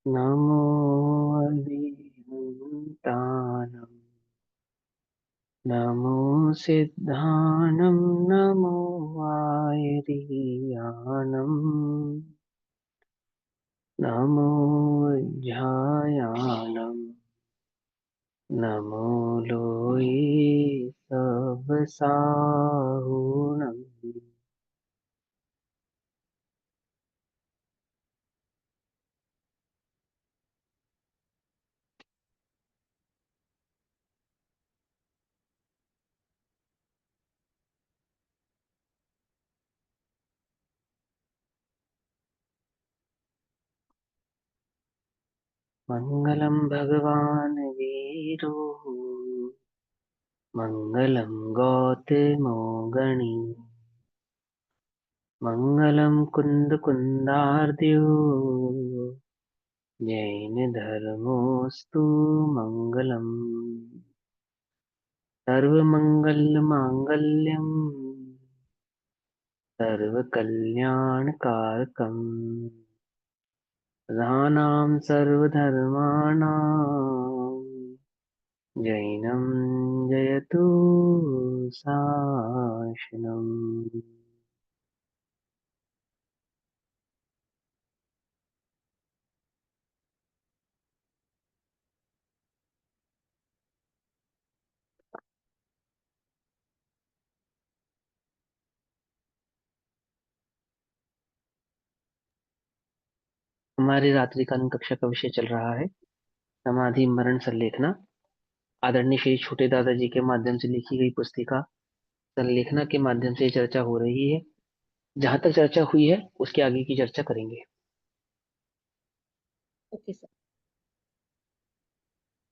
नमो अरिहन्ताणं नमो सिद्धानं नमो वायुरियानं नमो ज्ञायानं नमो लोये सबसाहुणम्। मङ्गलं भगवान् वीरो मङ्गलं गौतमो गणी मङ्गलं कुन्दकुन्दार्द्यो जैनधर्मोऽस्तु मङ्गलम्। सर्वमङ्गलमाङ्गल्यं सर्वकल्याणकारकम् प्रधानां सर्वधर्माणां जैनं जयतु शासनम्। हमारी रात्रिकालीन कक्षा का विषय चल रहा है समाधि मरण संलेखना। आदरणीय श्री छोटे दादाजी के माध्यम से लिखी गई पुस्तिका संलेखना के माध्यम से चर्चा हो रही है। जहां तक चर्चा हुई है उसके आगे की चर्चा करेंगे। Okay sir.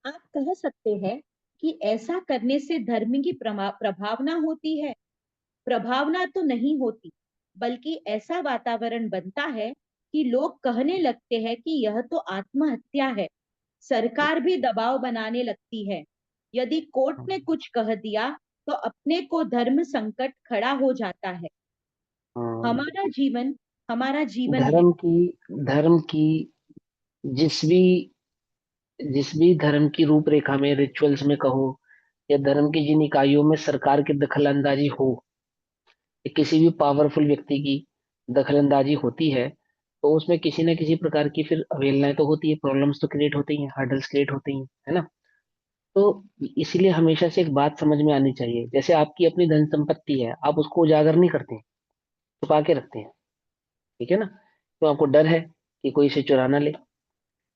आप कह सकते हैं कि ऐसा करने से धर्म की प्रभावना होती है। प्रभावना तो नहीं होती, बल्कि ऐसा वातावरण बनता है कि लोग कहने लगते हैं कि यह तो आत्महत्या है। सरकार भी दबाव बनाने लगती है। यदि कोर्ट ने कुछ कह दिया तो अपने को धर्म संकट खड़ा हो जाता है। अम, हमारा जीवन हमारा जीवन है। धर्म की जिस भी धर्म की रूपरेखा में रिचुअल्स में कहो या धर्म की जिन इकाइयों में सरकार की दखलंदाजी हो या किसी भी पावरफुल व्यक्ति की दखलंदाजी होती है तो उसमें किसी न किसी प्रकार की फिर अवहेलनाएं तो होती है, प्रॉब्लम्स तो क्रिएट होती हैं, हर्डल्स क्रिएट होती हैं, है ना। तो इसीलिए हमेशा से एक बात समझ में आनी चाहिए, जैसे आपकी अपनी धन संपत्ति है, आप उसको उजागर नहीं करते हैं, छुपा के रखते हैं, ठीक है ना। तो आपको डर है कि कोई इसे चुरा ना ले।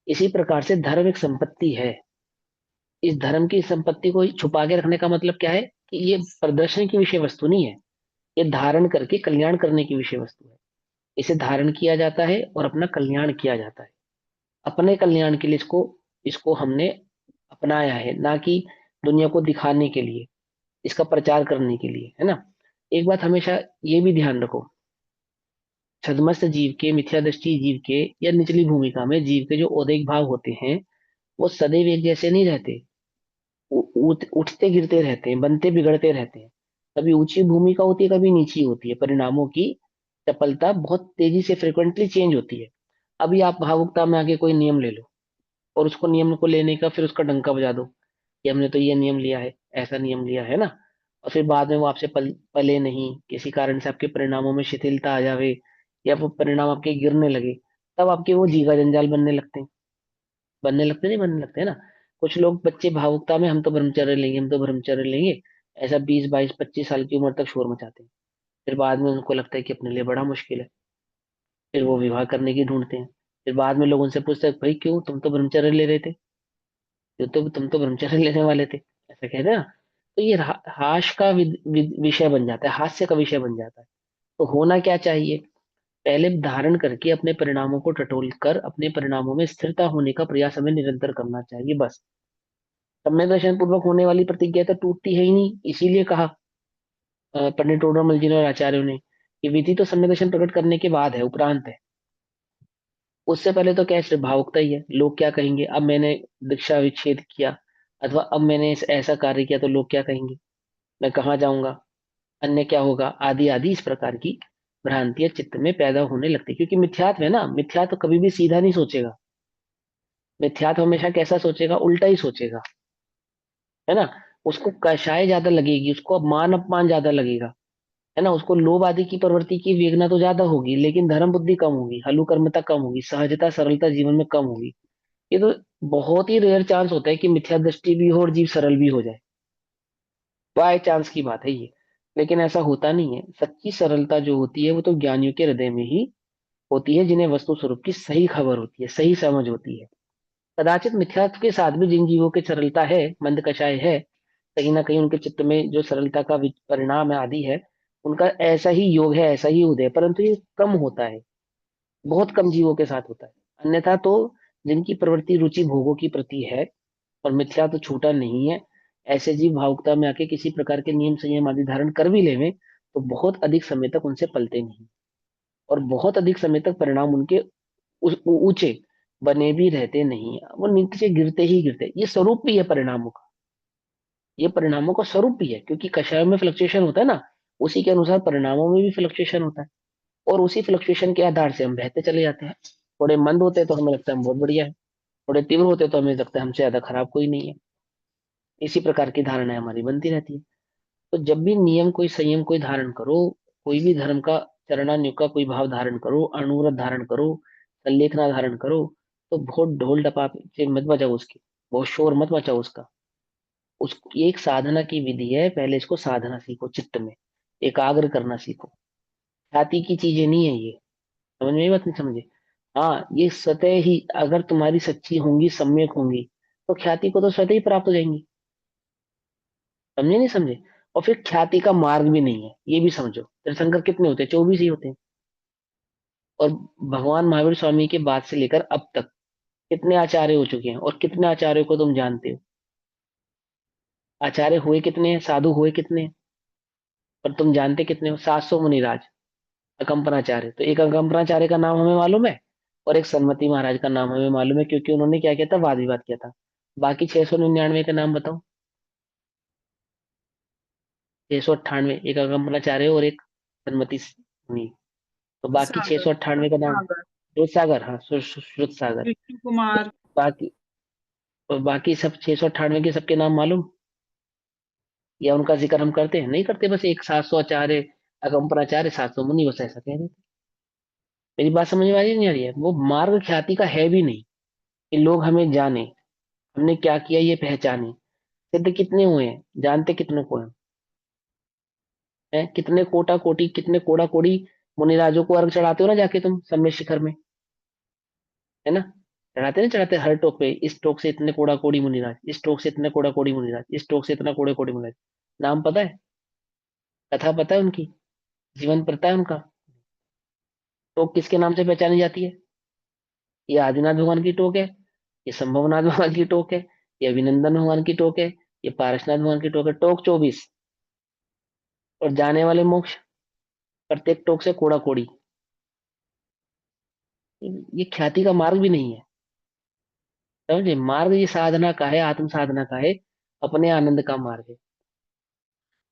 इसी प्रकार से धर्म एक संपत्ति है। इस धर्म की संपत्ति को छुपा के रखने का मतलब क्या है कि ये प्रदर्शन की विषय वस्तु नहीं है, ये धारण करके कल्याण करने की विषय वस्तु है। इसे धारण किया जाता है और अपना कल्याण किया जाता है। अपने कल्याण के लिए इसको इसको हमने अपनाया है, ना कि दुनिया को दिखाने के लिए, इसका प्रचार करने के लिए, है ना। एक बात हमेशा ये भी ध्यान रखो, छद्मस्त जीव के, मिथ्या दृष्टि जीव के या निचली भूमिका में जीव के जो औदैहिक भाव होते हैं वो सदैव एक जैसे नहीं रहते। उठते गिरते रहते हैं, बनते बिगड़ते रहते हैं। कभी ऊंची भूमिका होती है, कभी नीची होती है। परिणामों की चपलता बहुत तेजी से फ्रिक्वेंटली चेंज होती है। अभी आप भावुकता में आके कोई नियम ले लो और उसको नियम को लेने का फिर उसका डंका बजा दो कि हमने तो ये नियम लिया है, ऐसा नियम लिया है ना। और फिर बाद में वो आपसे पले नहीं, किसी कारण से आपके परिणामों में शिथिलता आ जावे या वो परिणाम आपके गिरने लगे, तब आपके वो जीगा जंजाल नहीं बनने लगते हैं ना। कुछ लोग बच्चे भावुकता में हम तो ब्रह्मचर्य लेंगे, हम तो ब्रह्मचर्य लेंगे, ऐसा 20 22 25 साल की उम्र तक शोर मचाते हैं। फिर बाद में उनको लगता है कि अपने लिए बड़ा मुश्किल है, फिर वो विवाह करने की ढूंढते हैं। फिर बाद में लोग उनसे पूछते हैं, भाई क्यों, तुम तो ब्रह्मचर्य ले रहे थे, तुम तो ब्रह्मचर्य लेने वाले थे, ऐसा कहते हैं ना। तो ये हास का विषय बन जाता है, हास्य का विषय बन जाता है। तो होना क्या चाहिए, पहले धारण करके अपने परिणामों को टटोल कर अपने परिणामों में स्थिरता होने का प्रयास हमें निरंतर करना चाहिए, बस। संवेदनशील पूर्वक होने वाली प्रतिज्ञा तो टूटती है ही नहीं। इसीलिए कहा पंडित टोडरमल जी ने और आचार्यों ने कि विधि तो संवेदनशील प्रकट करने के बाद है, उपरांत है। उससे पहले तो क्या है, सिर्फ भावुकता ही है। लोग क्या कहेंगे, अब मैंने दीक्षा विच्छेद किया अथवा अब मैंने ऐसा कार्य किया तो लोग क्या कहेंगे, मैं कहाँ जाऊंगा, अन्य क्या होगा, आदि आदि इस प्रकार की भ्रांतियां चित्त में पैदा होने लगती, क्योंकि मिथ्यात्व है ना। मिथ्या तो कभी भी सीधा नहीं सोचेगा, मिथ्यात्व हमेशा कैसा सोचेगा, उल्टा ही सोचेगा, है ना। उसको कषाय ज्यादा लगेगी, उसको मान अपमान ज्यादा लगेगा, है ना। उसको लोभ आदि की प्रवृत्ति की वेगना तो ज्यादा होगी, लेकिन धर्म बुद्धि कम होगी, हलुकर्मता कम होगी, सहजता सरलता जीवन में कम होगी। ये तो बहुत ही रेयर चांस होता है कि मिथ्या दृष्टि भी हो और जीव सरल भी हो जाए, बाय चांस की बात है ये। लेकिन ऐसा होता नहीं है। सच्ची सरलता जो होती है वो तो ज्ञानियों के हृदय में ही होती है, जिन्हें वस्तु स्वरूप की सही खबर होती है, सही समझ होती है। कदाचित मिथ्यात्व के साथ भी जिन जीवों की सरलता है, मंद कषाय है, कहीं ना कहीं उनके चित्त में जो सरलता का परिणाम है आदि है, उनका ऐसा ही योग है, ऐसा ही उदय है, परंतु ये कम होता है, बहुत कम जीवों के साथ होता है। अन्यथा तो जिनकी प्रवृत्ति रुचि भोगों की प्रति है और मिथ्या तो छूटा नहीं है, ऐसे जीव भावुकता में आके किसी प्रकार के नियम संयम आदि धारण कर भी लेवे तो बहुत अधिक समय तक उनसे पलते नहीं, और बहुत अधिक समय तक परिणाम उनके ऊंचे बने भी रहते नहीं, वो नीचे गिरते ही गिरते। ये स्वरूप भी है परिणामों का, ये परिणामों का स्वरूप भी है, क्योंकि कषायों में फ्लक्चुएशन होता है ना, उसी के अनुसार परिणामों में भी फ्लक्चुएशन होता है। और उसी फ्लक्चुएशन के आधार से हम बहते चले जाते हैं। थोड़े मंद होते हैं तो हमें लगता है हम बहुत बढ़िया है, थोड़े तीव्र होते हैं तो हमें लगता है हमसे ज्यादा खराब कोई नहीं है। इसी प्रकार की धारणाएं हमारी बनती रहती है। तो जब भी नियम कोई संयम कोई धारण करो, कोई भी धर्म का चरणान्युग का कोई भाव धारण करो, अणुव्रत धारण करो, संलेखना धारण करो, तो बहुत ढोल डपाचे मत बजाओ उसकी, बहुत शोर मत मचाओ उसका। उसकी एक साधना की विधि है, पहले इसको साधना सीखो, चित्त में एकाग्र करना सीखो। ख्याति की चीजें नहीं है ये, समझ में ये बात नहीं समझे। हाँ, ये स्वतः ही अगर तुम्हारी सच्ची होंगी, सम्यक होंगी, तो ख्याति को तो स्वतः ही प्राप्त हो जाएंगी। समझे नहीं समझे। और फिर ख्याति का मार्ग भी नहीं है, ये भी समझो। तीर्थंकर कितने होते हैं, 24 ही होते हैं। और भगवान महावीर स्वामी के बाद से लेकर अब तक कितने आचार्य हो चुके हैं, और कितने आचार्यों को तुम जानते हो। आचार्य हुए कितने हैं, साधु हुए कितने हैं, पर तुम जानते कितने हो। 700 मुनिराज, अकम्पनाचार्य, तो एक अकम्पनाचार्य का नाम हमें मालूम है, और एक सन्मति महाराज का नाम हमें मालूम है, क्योंकि उन्होंने क्या किया था, वाद विवाद किया था। बाकी 699 का नाम बताओ। 698, एक अकम्पनाचार्य और एक सन्मति मुनि, तो बाकी सागर 698 का नाम। सागर श्रुत सागर, हाँ, श्रुत सागर। विष्णु कुमार। बाकी, और बाकी सब 698 के सबके नाम मालूम, या उनका जिक्र हम करते हैं, नहीं करते, बस एक 700 आचार्य, अकम्पनाचार्य, 700 मुनि, बस ऐसा कह देते। मेरी बात समझ में आ रही है नहीं आ रही है। वो मार्ग ख्याति का है भी नहीं कि लोग हमें जाने, हमने क्या किया ये पहचाने। सिद्ध कितने हुए हैं, जानते कितनों को है कितने कोटा कोटि, कितने कोड़ा कोड़ी मुनिराजों को अर्घ चढ़ाते हो ना जाके तुम सम्य शिखर में, है ना। चढ़ाते नहीं चढ़ाते, हर टोक पे, इस टोक से इतने कोड़ा कोड़ी मुनिराज, इस टोक से इतने कोड़ा कोड़ी मुनिराज, इस टोक से इतना कोड़े कोड़ी मुनिराज। नाम पता है, कथा पता है उनकी, जीवन पता है उनका। टोक किसके नाम से पहचानी जाती है। ये आदिनाथ भगवान की टोक है, ये संभवनाथ भगवान की टोक है, ये अभिनंदन भगवान की टोक है, ये पारसनाथ भगवान की टोक है। टोक 24, और जाने वाले मोक्ष, प्रत्येक टोक से कोड़ा कोड़ी। ये ख्याति का मार्ग भी नहीं है, समझे। मार्ग ये साधना का है, आत्म साधना का है, अपने आनंद का मार्ग है।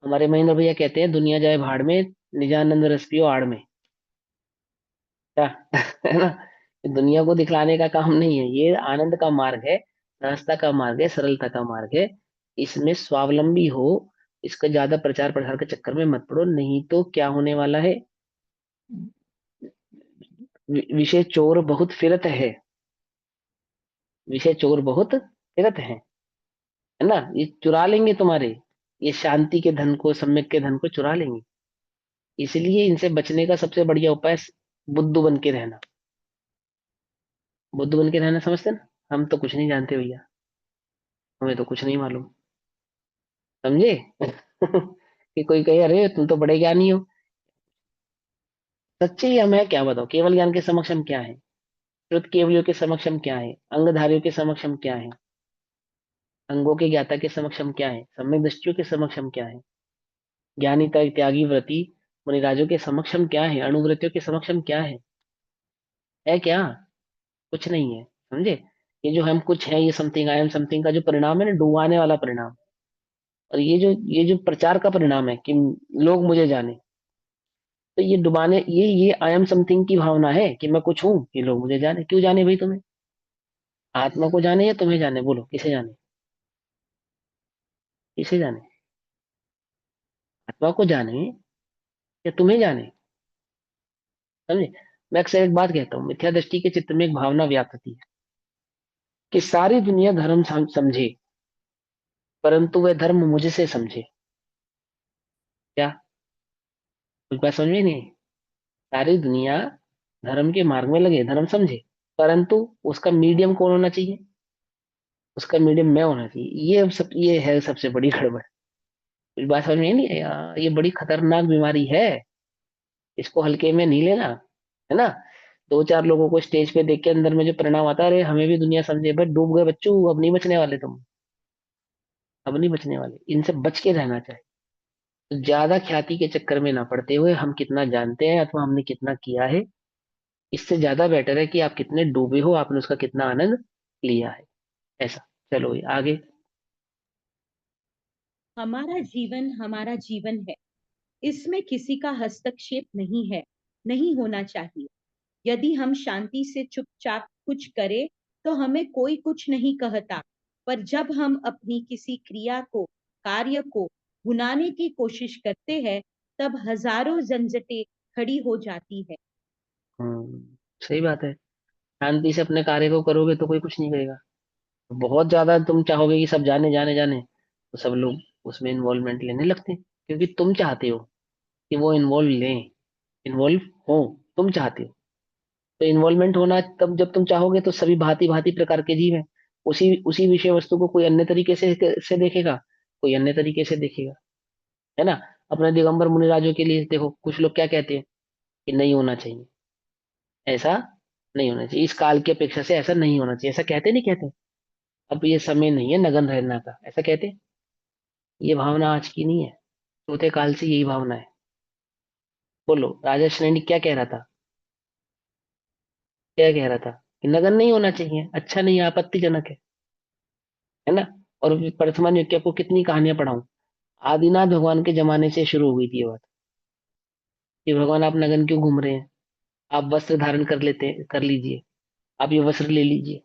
हमारे महेंद्र भैया कहते हैं, दुनिया जाए भाड़ में, निजानंद रस पियो आड़ में। क्या है ना। ये दुनिया को दिखलाने का काम नहीं है, ये आनंद का मार्ग है, सहजता का मार्ग है, सरलता का मार्ग है। इसमें स्वावलंबी हो, इसका ज्यादा प्रचार प्रसार के चक्कर में मत पड़ो, नहीं तो क्या होने वाला है। विषय चोर बहुत फिरत है, विषय चोर बहुत फिरत है ना। ये चुरा लेंगे तुम्हारे, ये शांति के धन को, सम्यक के धन को चुरा लेंगे। इसलिए इनसे बचने का सबसे बढ़िया उपाय बुद्धू बन के रहना। बुद्धू बन के रहना समझते ना। हम तो कुछ नहीं जानते भैया, हमें तो कुछ नहीं मालूम, समझे। कि कोई कहे अरे तुम तो बड़े ज्ञानी हो। सच्चे ही हम है, क्या बताओ, केवल ज्ञान के समक्ष हम क्या है, श्रुत केवलियों के समक्ष हम क्या है, अंगधारियों के समक्ष हम क्या है, अंगों के ज्ञाता के समक्ष हम क्या है, सम्यक दृष्टियों के समक्ष हम क्या है, ज्ञानी त्यागी व्रति मुनिराजों के समक्ष हम क्या है, अणुव्रतियों के समक्ष हम क्या है क्या, कुछ नहीं है, समझे। ये जो हम कुछ है, ये समथिंग, आई एम समथिंग का जो परिणाम है ना, डुबाने वाला परिणाम। और ये जो प्रचार का परिणाम है कि लोग मुझे जाने, तो ये डुबाने, ये आई एम समथिंग की भावना है कि मैं कुछ हूं, कि लोग मुझे जाने। क्यों जाने भाई तुम्हें, आत्मा को जाने या तुम्हें जाने, बोलो किसे जाने, किसे जाने? आत्मा को जाने या तुम्हें जाने? समझे? मैं अक्सर एक बात कहता हूँ, मिथ्या दृष्टि के चित्त में एक भावना व्याप्त होती है कि सारी दुनिया धर्म समझे, परंतु वह धर्म मुझसे समझे। क्या कुछ बात समझ में नहीं? सारी दुनिया धर्म के मार्ग में लगे, धर्म समझे, परंतु उसका मीडियम कौन होना चाहिए? उसका मीडियम मैं होना चाहिए। ये है सबसे बड़ी गड़बड़। कुछ बात समझ में नहीं है यार, ये बड़ी खतरनाक बीमारी है। इसको हल्के में नहीं लेना, है ना? दो चार लोगों को स्टेज पे देख के अंदर में जो परिणाम आता है, अरे हमें भी दुनिया समझे, बट डूब गए बच्चों, अब नहीं बचने वाले तुम। अब नहीं बचने वाले, इनसे बच के रहना चाहिए। तो ज्यादा ख्याति के चक्कर में ना पड़ते हुए, हम कितना जानते हैं अथवा हमने कितना किया है, इससे ज्यादा बेटर है कि आप कितने डूबे हो, आपने उसका कितना आनंद लिया है। ऐसा। चलो ये आगे। हमारा जीवन है, इसमें किसी का हस्तक्षेप नहीं है, नहीं होना चाहिए। यदि हम शांति से चुपचाप कुछ करें तो हमें कोई कुछ नहीं कहता, पर जब हम अपनी किसी क्रिया को, कार्य को भुनाने की कोशिश करते हैं, तब हजारों झंझटें खड़ी हो जाती है। सही बात है। शांति से अपने कार्य को करोगे तो कोई कुछ नहीं करेगा। बहुत ज्यादा तुम चाहोगे कि सब जाने जाने जाने, तो सब लोग उसमें इन्वॉल्वमेंट लेने लगते हैं, क्योंकि तुम चाहते हो कि वो इन्वॉल्व लें, इन्वॉल्व हो। तुम चाहते हो। तो इन्वॉल्वमेंट होना तब जब तुम चाहोगे, तो सभी भांति भांति प्रकार के जीव हैं। उसी उसी विषय वस्तु को कोई अन्य तरीके से देखेगा, कोई अन्य तरीके से देखेगा, है ना? अपने दिगंबर मुनिराजों के लिए देखो, कुछ लोग क्या कहते हैं कि नहीं होना चाहिए, ऐसा नहीं होना चाहिए, इस काल की अपेक्षा से ऐसा नहीं होना चाहिए, ऐसा कहते नहीं कहते? अब ये समय नहीं है नगन रहना का, ऐसा कहते हैं। ये भावना आज की नहीं है, चौथे काल से यही भावना है। बोलो राजा श्रेणी क्या कह रहा था? क्या कह रहा था? कि नगन नहीं होना चाहिए, अच्छा नहीं है, आपत्तिजनक है ना? और प्रथमा नित्य को कितनी कहानियां पढ़ाऊं। आदिनाथ भगवान के जमाने से शुरू हो गई थी ये बात कि भगवान आप नगन क्यों घूम रहे हैं, आप वस्त्र धारण कर लीजिए, आप ये वस्त्र ले लीजिए।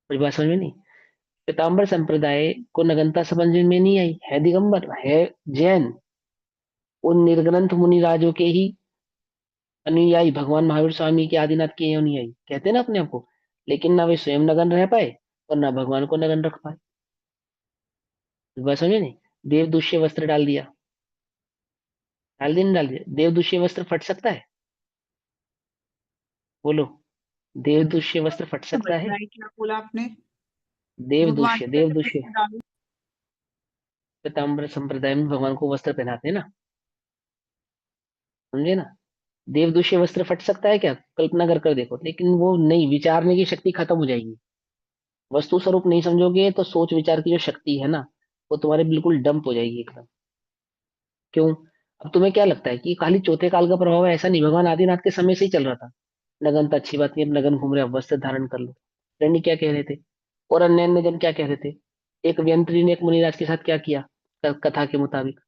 कुछ बात समझ में नहीं? पीताम्बर संप्रदाय को नगनता समझ में नहीं आई, है दिगंबर है, जैन, उन निर्ग्रंथ मुनि राजों के ही अनुयायी, भगवान महावीर स्वामी के, आदिनाथ के अनुयायी कहते हैं ना अपने आप को। लेकिन ना वे स्वयं नगन रह पाए और ना भगवान को नगन रख पाए। इस बात समझे नहीं? देवदूष्य वस्त्र डाल दिया, डाल दिया नहीं डाल दिया? देवदूष्य वस्त्र फट सकता है? बोलो, देवदूष्य वस्त्र फट सकता है? बताइए क्या बोला आपने। भगवान देवदूष्य, को कैसे देवदूष्य। वस्त्र डालूं? पीताम्बर संप्रदाय में भगवान को वस्त्र पहनाते हैं ना, समझे ना? देवदूष्य वस्त्र फट सकता है क्या? कल्पना कर कर देखो। लेकिन वो नहीं, विचारने की शक्ति खत्म हो जाएगी। वस्तु स्वरूप नहीं समझोगे तो सोच विचार की जो शक्ति है ना, वो तुम्हारे बिल्कुल डंप हो जाएगी एकदम। क्यों? अब तुम्हें क्या लगता है कि खाली चौथे काल का प्रभाव है? ऐसा नहीं, भगवान आदिनाथ के समय से ही चल रहा था। नगन तो अच्छी बात नहीं, अब नगन घूम रहे, अब वस्त्र धारण कर लो। रणी क्या कह रहे थे, और अन्य अन्य जन क्या कह रहे थे? एक व्यंत्री ने एक मुनिराज के साथ क्या किया? कथा के मुताबिक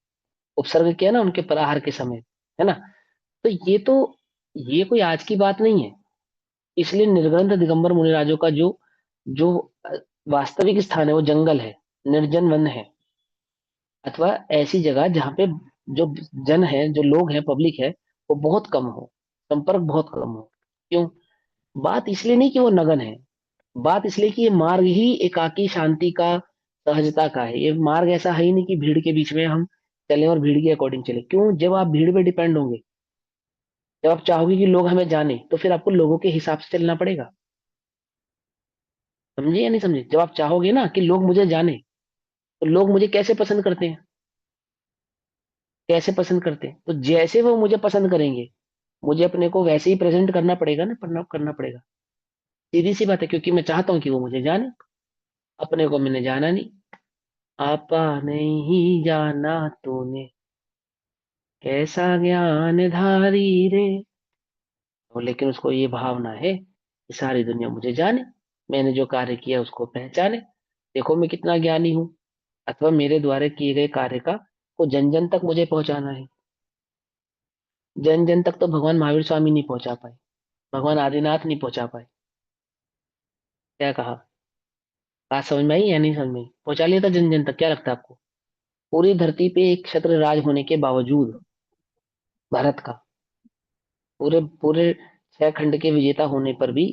उपसर्ग किया ना उनके पराहार के समय, है ना? तो ये कोई आज की बात नहीं है। इसलिए निर्ग्रंथ दिगंबर मुनिराजों का जो जो अ, वास्तविक स्थान है वो जंगल है, निर्जन वन है, अथवा ऐसी जगह जहाँ पे जो जन है, जो लोग हैं, पब्लिक है, वो बहुत कम हो, संपर्क बहुत कम हो। क्यों? बात इसलिए नहीं कि वो नगन है, बात इसलिए कि ये मार्ग ही एकाकी शांति का, सहजता का है। ये मार्ग ऐसा है ही नहीं कि भीड़ के बीच में हम चलें और भीड़ के अकॉर्डिंग चले। क्यों? जब आप भीड़ पे डिपेंड होंगे, जब आप चाहोगे कि लोग हमें जाने, तो फिर आपको लोगों के हिसाब से चलना पड़ेगा। समझे या नहीं समझे? जब आप चाहोगे ना कि लोग मुझे जाने, तो लोग मुझे कैसे पसंद करते हैं? कैसे पसंद करते हैं? तो जैसे वो मुझे पसंद करेंगे, मुझे अपने को वैसे ही प्रेजेंट करना पड़ेगा ना, करना पड़ेगा। सीधी सी बात है, क्योंकि मैं चाहता हूँ कि वो मुझे जाने। अपने को मैंने जाना नहीं, आपा नहीं जाना तूने, कैसा ज्ञान धारी रे। और लेकिन उसको ये भावना है कि सारी दुनिया मुझे जाने, मैंने जो कार्य किया उसको पहचाने, देखो मैं कितना ज्ञानी हूँ। अथवा मेरे द्वारा किए गए कार्य का को जन जन तक मुझे पहुंचाना है। जन जन तक तो भगवान महावीर स्वामी नहीं पहुंचा पाए, भगवान आदिनाथ नहीं पहुंचा पाए, क्या कहा? बात समझ में आई या नहीं समझ में आई? पहुंचा लिया था जन जन तक? क्या लगता है आपको? पूरी धरती पे एक छत्र राज होने के बावजूद, भारत का, पूरे पूरे 6 खंड के विजेता होने पर भी,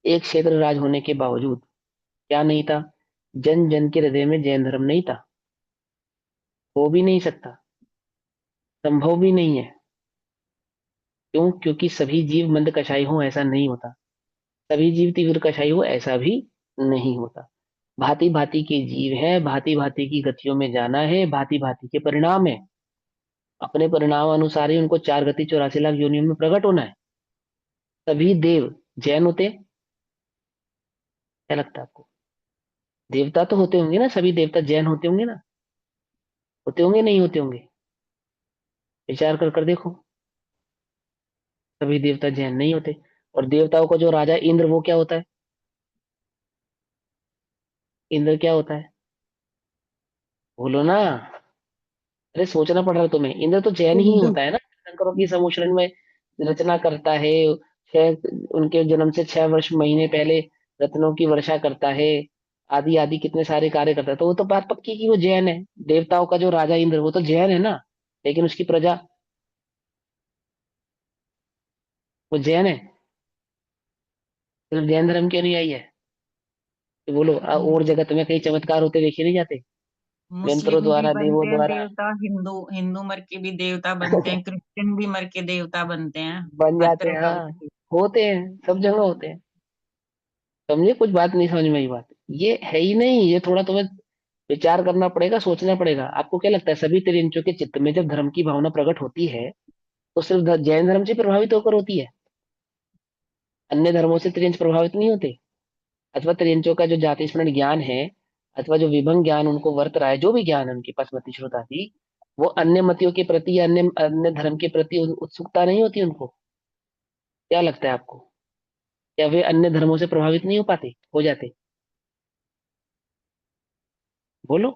एक क्षेत्र राज होने के बावजूद क्या नहीं था? जन जन के हृदय में जैन धर्म नहीं था। हो भी नहीं सकता, संभव भी नहीं है। क्यों? क्योंकि सभी जीव मंद कषाय हो ऐसा नहीं होता, सभी जीव तीव्र कषाय हो ऐसा भी नहीं होता। भांति भांति के जीव हैं, भांति भांति की गतियों में जाना है, भांति भांति के परिणाम है। अपने परिणाम अनुसार ही उनको 4 गति 84 लाख योनियों में प्रकट होना है। सभी देव जैन होते हैं? क्या लगता है आपको? देवता तो होते होंगे ना, सभी देवता जैन होते होंगे ना? होते होंगे नहीं होते होंगे? विचार कर कर देखो। सभी देवता जैन नहीं होते। और देवताओं का जो राजा इंद्र, वो क्या होता है? इंद्र क्या होता है? बोलो ना। अरे सोचना पड़ रहा है तुम्हें। इंद्र तो जैन ही हिंदू। होता है ना, शंकरों की समूचरण में रचना करता है। छह, उनके जन्म से 6 वर्ष महीने पहले रत्नों की वर्षा करता है। आदि आदि कितने सारे कार्य करता है, तो वो तो बात पक्की कि वो जैन है। देवताओं का जो राजा इंद्र, वो तो जैन है ना, लेकिन उसकी प्रजा, वो जैन है। सिर्फ जैन धर्म क्यों नहीं आई है? कि बोलो, और जगत में कई चमत्कार होते देखे नहीं जाते? यंत्रों मुस्लिम भी द्वारा, देवों बनते हैं द्वारा देवता, हिंदू हिंदू मर के भी देवता बनते हैं, क्रिश्चियन भी मर के देवता बनते हैं। बन हर जाते तरह हैं, का हाँ। होते हैं, सब जगह होते हैं। समझे? कुछ बात नहीं समझ में आई बात? ये है ही नहीं, ये थोड़ा तुम्हें विचार करना पड़ेगा, सोचना पड़ेगा। आपको क्या लगता है, सभी तिरिंचों के चित्त में जब धर्म की भावना प्रकट होती है, तो सिर्फ जैन धर्म से प्रभावित होकर होती है? अन्य धर्मों से तिरिंच प्रभावित नहीं होते? अथवा तिरिंचों का जो जाति स्मरण ज्ञान है, अथवा जो विभंग ज्ञान उनको वर्त रहा है, जो भी ज्ञान है उनके पास, मति श्रोतादि, वो अन्य मतियों के प्रति या अन्य अन्य धर्म के प्रति उत्सुकता नहीं होती उनको? क्या लगता है आपको? क्या वे अन्य धर्मों से प्रभावित नहीं हो पाते, हो जाते? बोलो।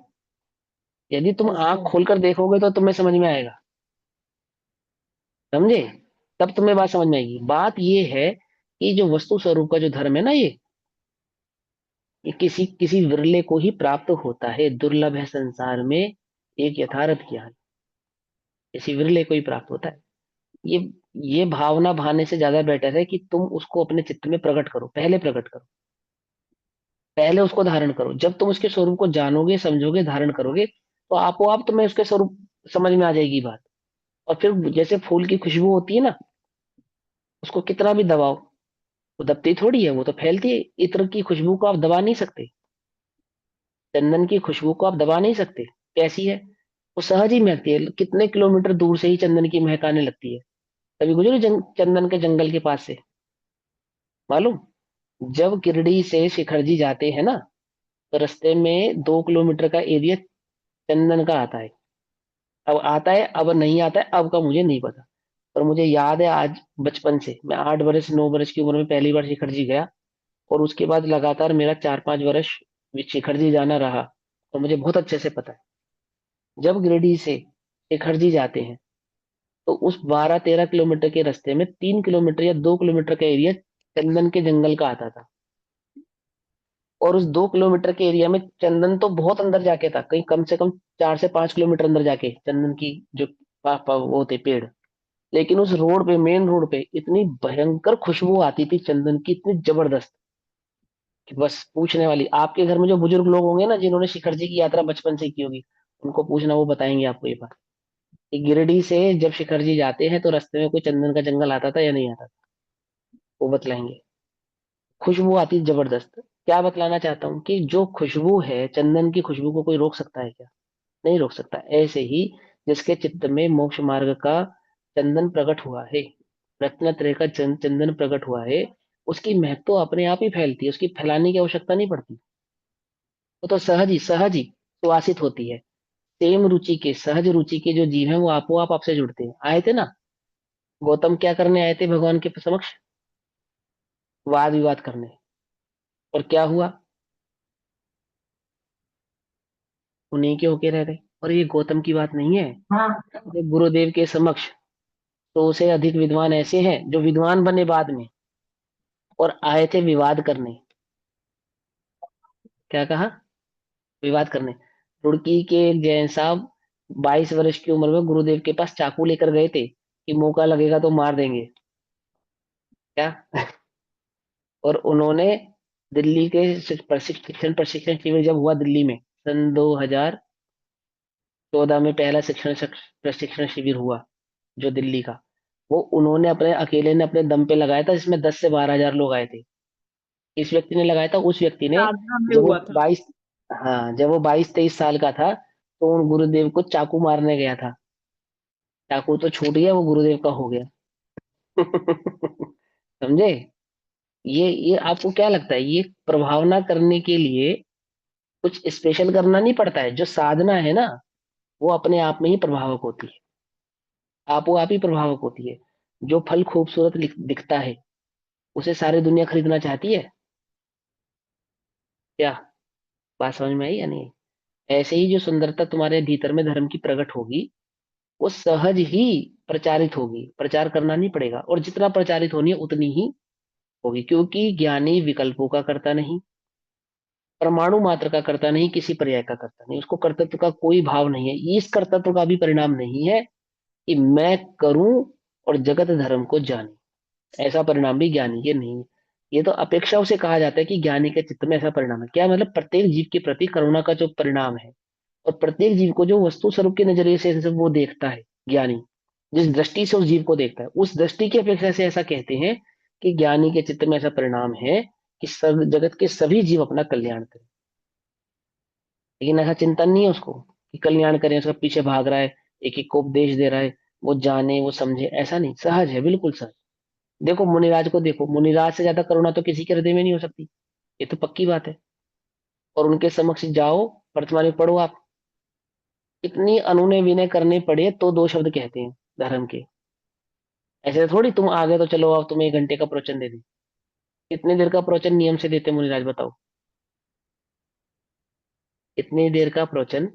यदि तुम होते आंख हैं। खोलकर देखोगे तो तुम्हें समझ में आएगा। समझे? तब तुम्हें बात समझ में आएगी। बात ये है कि जो वस्तु स्वरूप का जो धर्म है ना, ये किसी किसी विरले को ही प्राप्त होता है, दुर्लभ है संसार में एक यथार्थ ज्ञान। किसी विरले को ही प्राप्त होता है। ये ये भावना भाने से ज्यादा बेटर है कि तुम उसको अपने चित्त में प्रकट करो, पहले प्रकट करो, पहले उसको धारण करो। जब तुम उसके स्वरूप को जानोगे, समझोगे, धारण करोगे, तो आपो आप तुम्हें उसके स्वरूप समझ में आ जाएगी बात। और फिर जैसे फूल की खुशबू होती है ना, उसको कितना भी दबाओ, वो दबती थोड़ी है, वो तो फैलती है। इत्र की खुशबू को आप दबा नहीं सकते, चंदन की खुशबू को आप दबा नहीं सकते। कैसी है? वो सहज ही महकती है, कितने किलोमीटर दूर से ही चंदन की महक आने लगती है। कभी गुजरे चंदन के जंगल के पास से? मालूम? जब गिरडी से शिखरजी जाते हैं ना, तो रास्ते में 2 किलोमीटर का एरिया चंदन का आता है। अब आता है, अब नहीं आता है, अब का मुझे नहीं पता। पर मुझे याद है, आज बचपन से मैं 8 वर्ष 9 वर्ष की उम्र में पहली बार शिखरजी गया, और उसके बाद लगातार मेरा 4 5 वर्ष शिखरजी जाना रहा। और मुझे बहुत अच्छे से पता है, जब गिरिडीह से शिखरजी जाते हैं, तो उस 12 13 किलोमीटर के रास्ते में 3 किलोमीटर या 2 किलोमीटर का एरिया चंदन के जंगल का आता था। और उस 2 किलोमीटर के एरिया में चंदन तो बहुत अंदर जाके था, कहीं कम से कम 4 से 5 किलोमीटर अंदर जाके चंदन की जो वो थे पेड़। लेकिन उस रोड पे, मेन रोड पे, इतनी भयंकर खुशबू आती थी चंदन की, इतनी जबरदस्त, कि बस पूछने वाली। आपके घर में जो बुजुर्ग लोग होंगे ना, जिन्होंने शिखर जी की यात्रा बचपन से की होगी, उनको पूछना, वो बताएंगे आपको ये बात, कि गिरिडीह से जब शिखर जी जाते हैं तो रास्ते में कोई चंदन का जंगल आता था या नहीं आता था, वो बतलाएंगे। खुशबू आती जबरदस्त। क्या बतलाना चाहता हूँ कि जो खुशबू है, चंदन की खुशबू को कोई रोक सकता है क्या? नहीं रोक सकता। ऐसे ही जिसके चित्त में मोक्ष मार्ग का चंदन प्रकट हुआ है, रत्नत्रय का चंदन प्रकट हुआ है, उसकी महक तो अपने आप ही फैलती है, उसकी फैलाने की आवश्यकता नहीं पड़ती। वो तो सहज ही सुवासित होती है। सेम रुचि के, सहज रुचि के जो जीव हैं, वो आपो आप आपसे जुड़ते हैं। आए थे ना, गौतम क्या करने आए थे भगवान के समक्ष? वाद विवाद करने। और क्या हुआ? उन्हीं के होके रह गए। और ये गौतम की बात नहीं है, हाँ। ये गुरुदेव के समक्ष 100 से अधिक विद्वान ऐसे हैं जो विद्वान बने बाद में, और आए थे विवाद करने। क्या कहा? विवाद करने। रुड़की के एक जैन साहब 22 वर्ष की उम्र में गुरुदेव के पास चाकू लेकर गए थे कि मौका लगेगा तो मार देंगे। क्या? और उन्होंने दिल्ली के प्रशिक्षण प्रशिक्षण शिविर जब हुआ दिल्ली में सन 2014 में पहला प्रशिक्षण शिविर हुआ जो दिल्ली का, वो उन्होंने अपने अकेले ने अपने दम पे लगाया था, जिसमें 10 से 12 हजार लोग आए थे। इस व्यक्ति ने लगाया था, उस व्यक्ति ने। साधना में जब वो हुआ था। 22, हाँ, जब वो 22-23 साल का था तो उन गुरुदेव को चाकू मारने गया था। चाकू तो छूट गया, वो गुरुदेव का हो गया। समझे? ये आपको क्या लगता है, ये प्रभावना करने के लिए कुछ स्पेशल करना नहीं पड़ता है? जो साधना है ना, वो अपने आप में ही प्रभावक होती है। आपो आप ही प्रभावक होती है। जो फल खूबसूरत दिखता है, उसे सारी दुनिया खरीदना चाहती है क्या? बात समझ में आई या नहीं? ऐसे ही जो सुंदरता तुम्हारे भीतर में धर्म की प्रकट होगी, वो सहज ही प्रचारित होगी, प्रचार करना नहीं पड़ेगा, और जितना प्रचारित होनी है उतनी ही होगी, क्योंकि ज्ञानी विकल्पों का करता नहीं, परमाणु मात्र का करता नहीं, किसी पर्याय का करता नहीं, उसको कर्तृत्व का कोई भाव नहीं है। इस कर्तृत्व का भी परिणाम नहीं है कि मैं करूं और जगत धर्म को जाने, ऐसा परिणाम भी ज्ञानी के नहीं है। ये तो अपेक्षा उसे कहा जाता है कि ज्ञानी के चित्त में ऐसा परिणाम है। क्या मतलब? प्रत्येक जीव के प्रति करुणा का जो परिणाम है, और प्रत्येक जीव को जो वस्तु स्वरूप के नजरिए से वो देखता है ज्ञानी, जिस दृष्टि से उस जीव को देखता है, उस दृष्टि की अपेक्षा से ऐसा कहते हैं कि ज्ञानी के चित्त में ऐसा परिणाम है कि सब जगत के सभी जीव अपना कल्याण करें। लेकिन ऐसा चिंतन नहीं है उसको कि कल्याण करें, उसका पीछे भाग रहा है, एक एक को उपदेश दे रहा है, वो जाने वो समझे, ऐसा नहीं। सहज है, बिल्कुल सहज। देखो मुनिराज को, देखो मुनिराज से ज्यादा करुणा तो किसी के हृदय में नहीं हो सकती, ये तो पक्की बात है। और उनके समक्ष जाओ, वर्तमान में पढ़ो आप, इतनी अनुनय विनय करने पड़े तो 2 शब्द कहते हैं धर्म के। ऐसे थोड़ी तुम आ गए तो चलो अब तुम्हें 1 घंटे का प्रवचन दे दें। कितनी देर का प्रवचन नियम से देते हैं मुनिराज, बताओ? इतनी देर का प्रवचन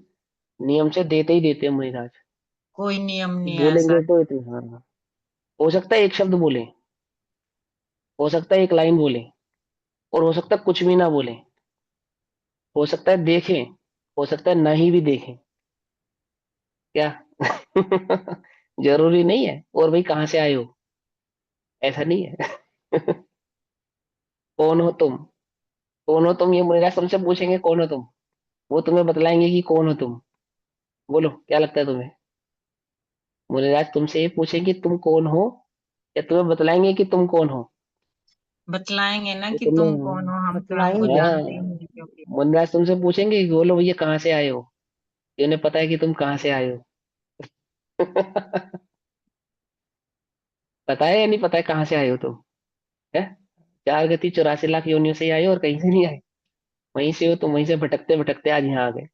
नियम से देते ही देते हैं मुनिराज। कोई नियम नहीं है ऐसा। बोलेंगे तो इतनी, हाँ हाँ। हो सकता है एक शब्द बोले, हो सकता है एक लाइन बोले, और हो सकता है कुछ भी ना बोले, हो सकता है देखें, हो सकता है नहीं भी देखें। क्या? जरूरी नहीं है। और भाई कहाँ से आए हो, ऐसा नहीं है। कौन हो तुम? कौन हो तुम, ये मुनिराज तुमसे पूछेंगे कौन हो तुम, वो तुम्हें बतलाएंगे कि कौन हो तुम। बोलो क्या लगता है तुम्हें? मुनिराज तुमसे ये पूछेंगे तुम कौन हो, या तुम्हें बतलाएंगे कि तुम कौन हो? बतलाएंगे ना ये कि तुम कौन हो, तुम्हें, हम तो आपको बतलाएंगे। जानते ही हाँ, नहीं क्योंकि। मुनिराज तुमसे पूछेंगे कि बोलो भैया कहाँ से आए हो, ये उन्हें पता है कि तुम कहाँ से आए हो। पता है या नहीं पता है कहाँ से आए हो तुम? है? 4 गति 84 लाख योनियों से ही आए हो, और कहीं से नहीं आए। वहीं से हो तुम, वहीं से भटकते भटकते आज यहाँ आ गए।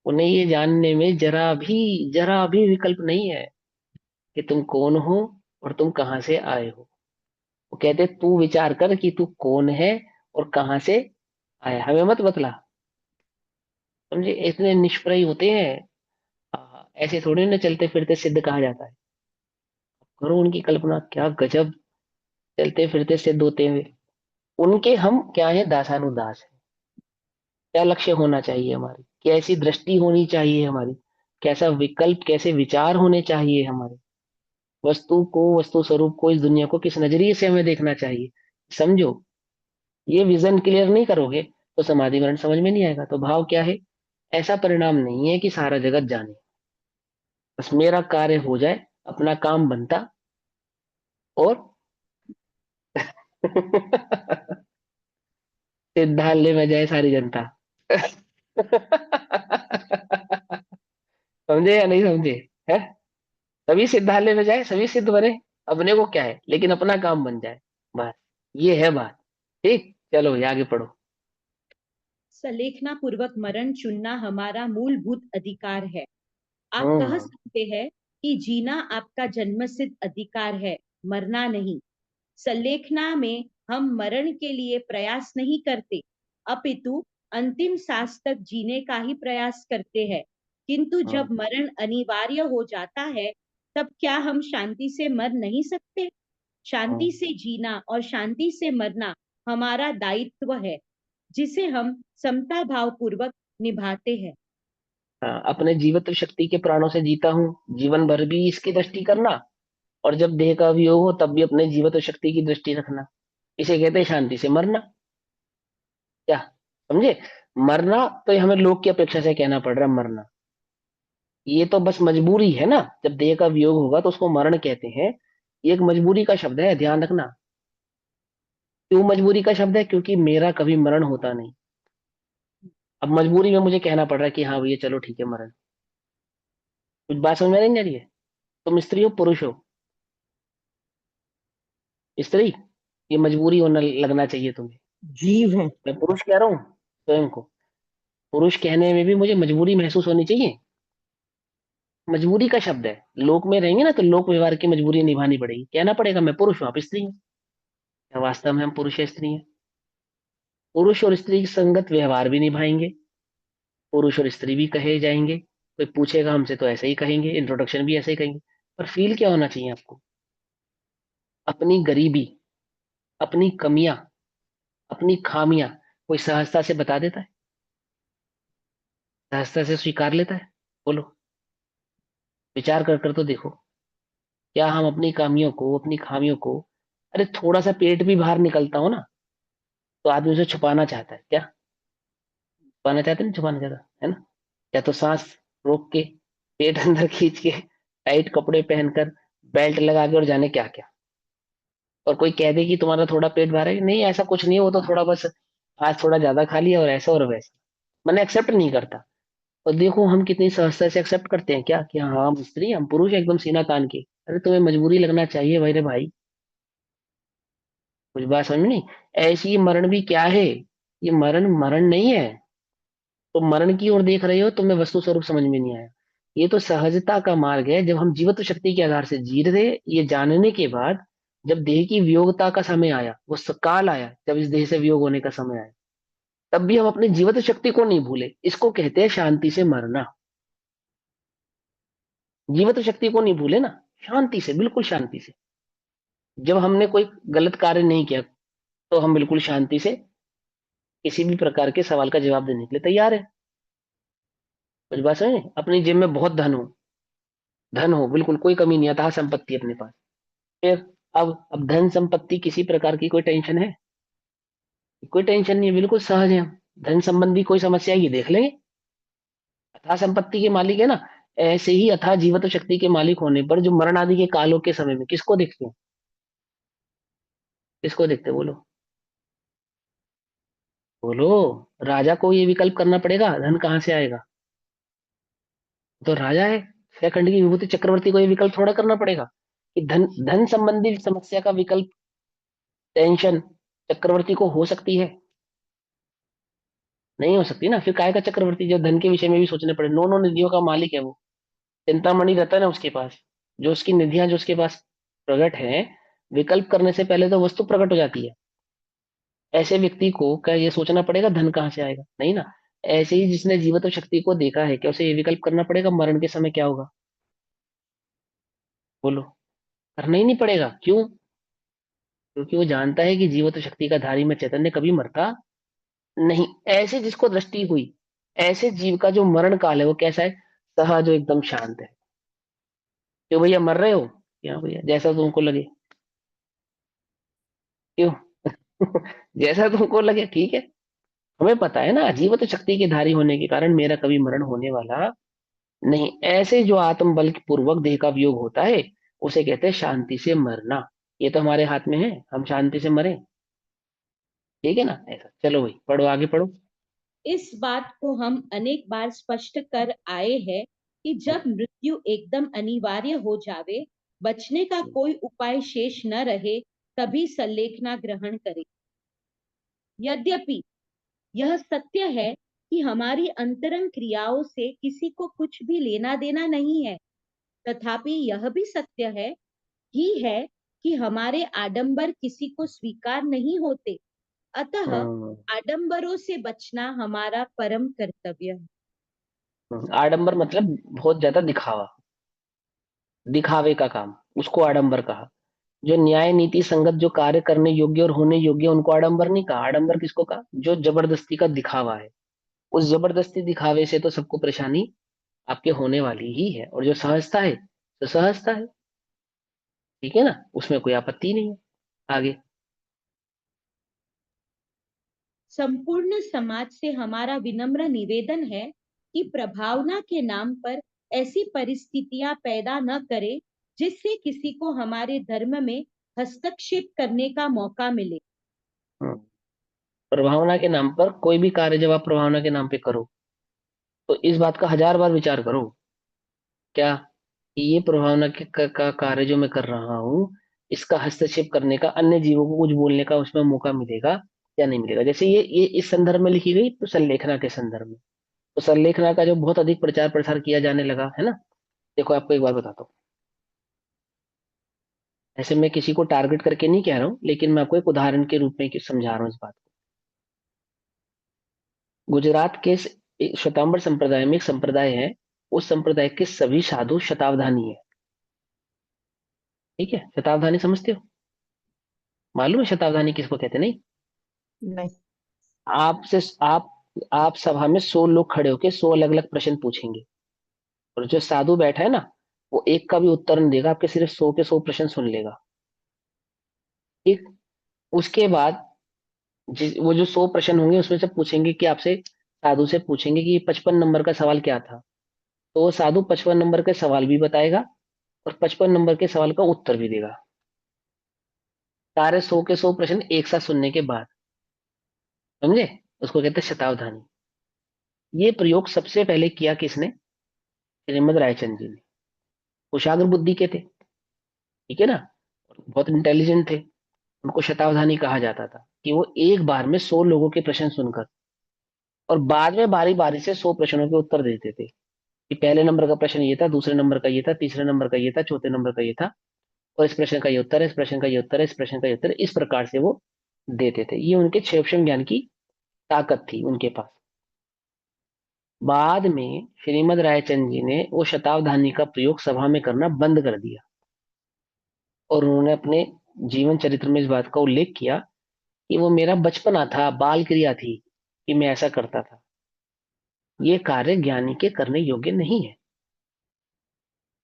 उन्हें ये जानने में जरा भी विकल्प नहीं है कि तुम कौन हो और तुम कहाँ से आए हो। वो कहते तू विचार कर कि तू कौन है और कहाँ से आया, हमें मत बतला। समझे? इतने निष्प्रय होते हैं। ऐसे थोड़ी ना चलते फिरते सिद्ध कहा जाता है। करो उनकी कल्पना, क्या गजब चलते फिरते सिद्ध होते हुए। उनके हम क्या है, दासानुदास है। क्या लक्ष्य होना चाहिए हमारी, कैसी दृष्टि होनी चाहिए हमारी, कैसा विकल्प, कैसे विचार होने चाहिए हमारे, वस्तु को, वस्तु स्वरूप को, इस दुनिया को किस नजरिए से हमें देखना चाहिए। समझो, ये विजन क्लियर नहीं करोगे तो समाधि वर्ण समझ में नहीं आएगा। तो भाव क्या है? ऐसा परिणाम नहीं है कि सारा जगत जाने, बस मेरा कार्य हो जाए, अपना काम बनता, और सिद्धालय में जाए सारी जनता। समझे या नहीं समझे? है? सभी सिद्धालय में जाए, सभी सिद्ध बने, अपने को क्या है, लेकिन अपना काम बन जाए, बस। ये है बात। ठीक, चलो ये आगे पढ़ो। सलेखना पूर्वक मरण चुनना हमारा मूलभूत अधिकार है। आप कह हम्म। सकते हैं कि जीना आपका जन्मसिद्ध अधिकार है, मरना नहीं। सल्लेखना में हम मरण के लिए प्रयास नहीं करते, अपितु अंतिम सांस तक जीने का ही प्रयास करते हैं। किंतु हम्म। जब मरण अनिवार्य हो जाता है, तब क्या हम शांति से मर नहीं सकते? शांति हम्म। से जीना और शांति से मरना हमारा दायित्व है। जिसे हम समता भाव पूर्वक निभाते हैं। हाँ, अपने जीवित शक्ति के प्राणों से जीता हूँ, जीवन भर भी इसकी दृष्टि करना, और जब देह का वियोग हो तब भी अपने जीवित शक्ति की दृष्टि रखना। इसे कहते हैं शांति से मरना। क्या समझे? मरना तो ये हमें लोग की अपेक्षा से कहना पड़ रहा है मरना, ये तो बस मजबूरी है ना। जब देह का वियोग होगा तो उसको मरण कहते हैं। ये एक मजबूरी का शब्द है, ध्यान रखना। क्यों मजबूरी का शब्द है? क्योंकि मेरा कभी मरण होता नहीं। अब मजबूरी में मुझे कहना पड़ रहा है कि हाँ भैया चलो ठीक है मरण। कुछ बात समझ में नहीं आ रही है? तुम स्त्री हो पुरुष हो? स्त्री, ये मजबूरी होना लगना चाहिए तुम्हें। जीव है। मैं पुरुष कह रहा हूँ स्वयं को, पुरुष कहने में भी मुझे मजबूरी महसूस होनी चाहिए। मजबूरी का शब्द है, लोक में रहेंगे ना तो लोक व्यवहार की मजबूरी निभानी पड़ेगी, कहना पड़ेगा मैं पुरुष हूँ आप स्त्री हैं। क्या वास्तव में हम पुरुष या स्त्री हैं? पुरुष और स्त्री की संगत व्यवहार भी निभाएंगे, पुरुष और स्त्री भी कहे जाएंगे। कोई पूछेगा हमसे तो ऐसे ही कहेंगे, इंट्रोडक्शन भी ऐसे ही कहेंगे। पर फील क्या होना चाहिए आपको? अपनी गरीबी, अपनी कमियां, अपनी खामियां कोई सहजता से बता देता है? सहजता से स्वीकार लेता है? बोलो, विचार कर कर तो देखो। क्या हम अपनी खामियों को, अपनी खामियों को, अरे थोड़ा सा पेट भी बाहर निकलता हो ना तो आदमी उसे छुपाना चाहता है? क्या छुपाना चाहते हैं? छुपाना चाहता है ना? या तो सांस रोक के, पेट अंदर खींच के, टाइट कपड़े पहनकर, बेल्ट लगा के, और जाने क्या क्या। और कोई कह दे कि तुम्हारा थोड़ा पेट भरा है, नहीं ऐसा कुछ नहीं है, वो तो थोड़ा बस आज थोड़ा ज्यादा खा लिया और ऐसा और वैसा। मैंने एक्सेप्ट नहीं करता। और देखो हम कितनी सहजता से एक्सेप्ट करते हैं क्या कि हाँ हम स्त्री हम पुरुष एकदम सीना तान के। अरे तुम्हें मजबूरी लगना चाहिए भाई रे भाई। कुछ बात समझ में नहीं? ऐसी ये मरण भी क्या है? ये मरण मरण नहीं है। तो मरण की ओर देख रहे हो, तुम्हें वस्तु स्वरूप समझ में नहीं आया। ये तो सहजता का मार्ग है, जब हम जीवित शक्ति के आधार से जी रहे, ये जानने के बाद जब देह की वियोगता का समय आया, वो काल आया जब इस देह से वियोग होने का समय आया, तब भी हम अपनी जीवित शक्ति को नहीं भूले। इसको कहते हैं शांति से मरना। जीवित शक्ति को नहीं भूले ना, शांति से, बिल्कुल शांति से। जब हमने कोई गलत कार्य नहीं किया तो हम बिल्कुल शांति से किसी भी प्रकार के सवाल का जवाब देने के लिए तैयार है। कुछ बात समझे? अपनी जेब में बहुत धन हो, बिल्कुल कोई कमी नहीं, अतः संपत्ति अपने पास। फिर अब धन संपत्ति किसी प्रकार की कोई टेंशन है? कोई टेंशन नहीं है, बिल्कुल सहज है हम। धन संबंधी कोई समस्या है ये देख लेंगे। अथाह संपत्ति के मालिक है ना। ऐसे ही अथाह जीवत शक्ति के मालिक होने पर जो मरण आदि के कालों के समय में किसको देखते हैं? किसको देखते हैं? बोलो बोलो। राजा को ये विकल्प करना पड़ेगा, धन कहाँ से आएगा? तो राजा है। खंड की विभूति चक्रवर्ती को ये विकल्प थोड़ा करना पड़ेगा कि धन धन संबंधी समस्या का विकल्प, टेंशन चक्रवर्ती को हो सकती है? नहीं हो सकती ना। फिर काय का चक्रवर्ती जो धन के विषय में भी सोचने पड़े? नो नो, निधियों का मालिक है वो। चिंतामणि रतन है उसके पास, जो उसकी निधियां जो उसके पास प्रकट है। विकल्प करने से पहले तो वस्तु प्रकट हो जाती है। ऐसे व्यक्ति को क्या ये सोचना पड़ेगा धन कहाँ से आएगा? नहीं ना। ऐसे ही जिसने जीवित शक्ति को देखा है, क्या उसे ये विकल्प करना पड़ेगा मरण के समय क्या होगा? बोलो। करना ही नहीं पड़ेगा। क्यों? क्योंकि वो जानता है कि जीवित शक्ति का धारी में चैतन्य कभी मरता नहीं। ऐसे जिसको दृष्टि हुई, ऐसे जीव का जो मरण काल है वो कैसा है? सहज, जो एकदम शांत है। क्यों भैया मर रहे हो? क्या भैया, जैसा तुमको लगे। क्यों? जैसा तुमको लगे ठीक है। हमें पता है ना, जीवित शक्ति के धारी होने के कारण मेरा कभी मरण होने वाला नहीं। ऐसे जो आत्म बल पूर्वक देह का वियोग होता है, उसे कहते हैं शांति से मरना। ये तो हमारे हाथ में है, हम शांति से मरे। ठीक है ना? ऐसा चलो भाई, पढ़ो आगे पढ़ो। इस बात को हम अनेक बार स्पष्ट कर आए हैं कि जब मृत्यु एकदम अनिवार्य हो जावे, बचने का कोई उपाय शेष न रहे, तभी संलेखना ग्रहण करें। यद्यपि यह सत्य है कि हमारी अंतरंग क्रियाओं से किसी को कुछ भी लेना देना नहीं है, तथापि यह भी सत्य है कि हमारे आडंबर किसी को स्वीकार नहीं होते। अतः हम्म, आडंबरों से बचना हमारा परम कर्तव्य है। आडंबर मतलब बहुत ज्यादा दिखावा, दिखावे का काम, उसको आडंबर कहा। जो न्याय नीति संगत जो कार्य करने योग्य और होने योग्य उनको आडंबर नहीं कहा। आडंबर किसको कहा? जो जबरदस्ती का दिखावा है। उस जबरदस्ती दिखावे से तो सबको परेशानी आपके होने वाली ही है। और जो सहजता है तो सहजता है, ठीक है ना, उसमें कोई आपत्ति नहीं है। आगे। संपूर्ण समाज से हमारा विनम्र निवेदन है कि प्रभावना के नाम पर ऐसी परिस्थितियां पैदा न करें जिससे किसी को हमारे धर्म में हस्तक्षेप करने का मौका मिले। हम्म, प्रभावना के नाम पर कोई भी कार्य जब आप प्रभावना के नाम पे करो तो इस बात का 1000 बार विचार करो। क्या कि ये प्रभावना का कार्य जो मैं कर रहा हूँ, इसका हस्तक्षेप करने का, अन्य जीवों को कुछ बोलने का उसमें मौका मिलेगा या नहीं मिलेगा। जैसे ये इस संदर्भ में लिखी गई तो संलेखना के संदर्भ में, तो संलेखना का जो बहुत अधिक प्रचार प्रसार किया जाने लगा है ना। देखो आपको एक बार बताता हूँ। ऐसे मैं किसी को टारगेट करके नहीं कह रहा हूँ, लेकिन मैं आपको एक उदाहरण के रूप में समझा रहा हूँ इस बात को। गुजरात के श्वेतांबर संप्रदाय में एक संप्रदाय है। उस संप्रदाय के सभी साधु शतावधानी है। ठीक है, शतावधानी समझते हो? मालूम है शतावधानी किसको कहते हैं? नहीं? नहीं। आपसे आप सभा में 100 लोग खड़े होके 100 अलग अलग प्रश्न पूछेंगे, और जो साधु बैठा है ना, वो एक का भी उत्तर नहीं देगा, आपके सिर्फ 100 के 100 प्रश्न सुन लेगा। ठीक। उसके बाद वो जो 100 प्रश्न होंगे उसमें से पूछेंगे कि आपसे, साधु से पूछेंगे कि 55 नंबर का सवाल क्या था। तो वो साधु 55 नंबर के सवाल भी बताएगा और 55 नंबर के सवाल का उत्तर भी देगा, सारे 100 के 100 प्रश्न एक साथ सुनने के बाद। समझे? उसको कहते हैं शतावधानी। ये प्रयोग सबसे पहले किया किसने? श्रीमद रायचंद जी ने। कुशाग्र बुद्धि के थे, ठीक है ना, बहुत इंटेलिजेंट थे। उनको शतावधानी कहा जाता था कि वो एक बार में 100 लोगों के प्रश्न सुनकर और बाद में बारी बारी से 100 प्रश्नों के उत्तर देते थे। कि पहले नंबर का प्रश्न ये था, दूसरे नंबर का ये था, तीसरे नंबर का ये था, चौथे नंबर का ये था, और इस प्रश्न का ये उत्तर है, इस प्रश्न का ये उत्तर है, इस प्रश्न का ये उत्तर है। इस प्रकार से वो देते थे। ये उनके क्षेपण ज्ञान की ताकत थी उनके पास। बाद में श्रीमद रायचंद जी ने वो शतावधानी का प्रयोग सभा में करना बंद कर दिया, और उन्होंने अपने जीवन चरित्र में इस बात का उल्लेख किया कि वो मेरा बचपना था, बाल क्रिया थी कि मैं ऐसा करता था। ये कार्य ज्ञानी के करने योग्य नहीं है।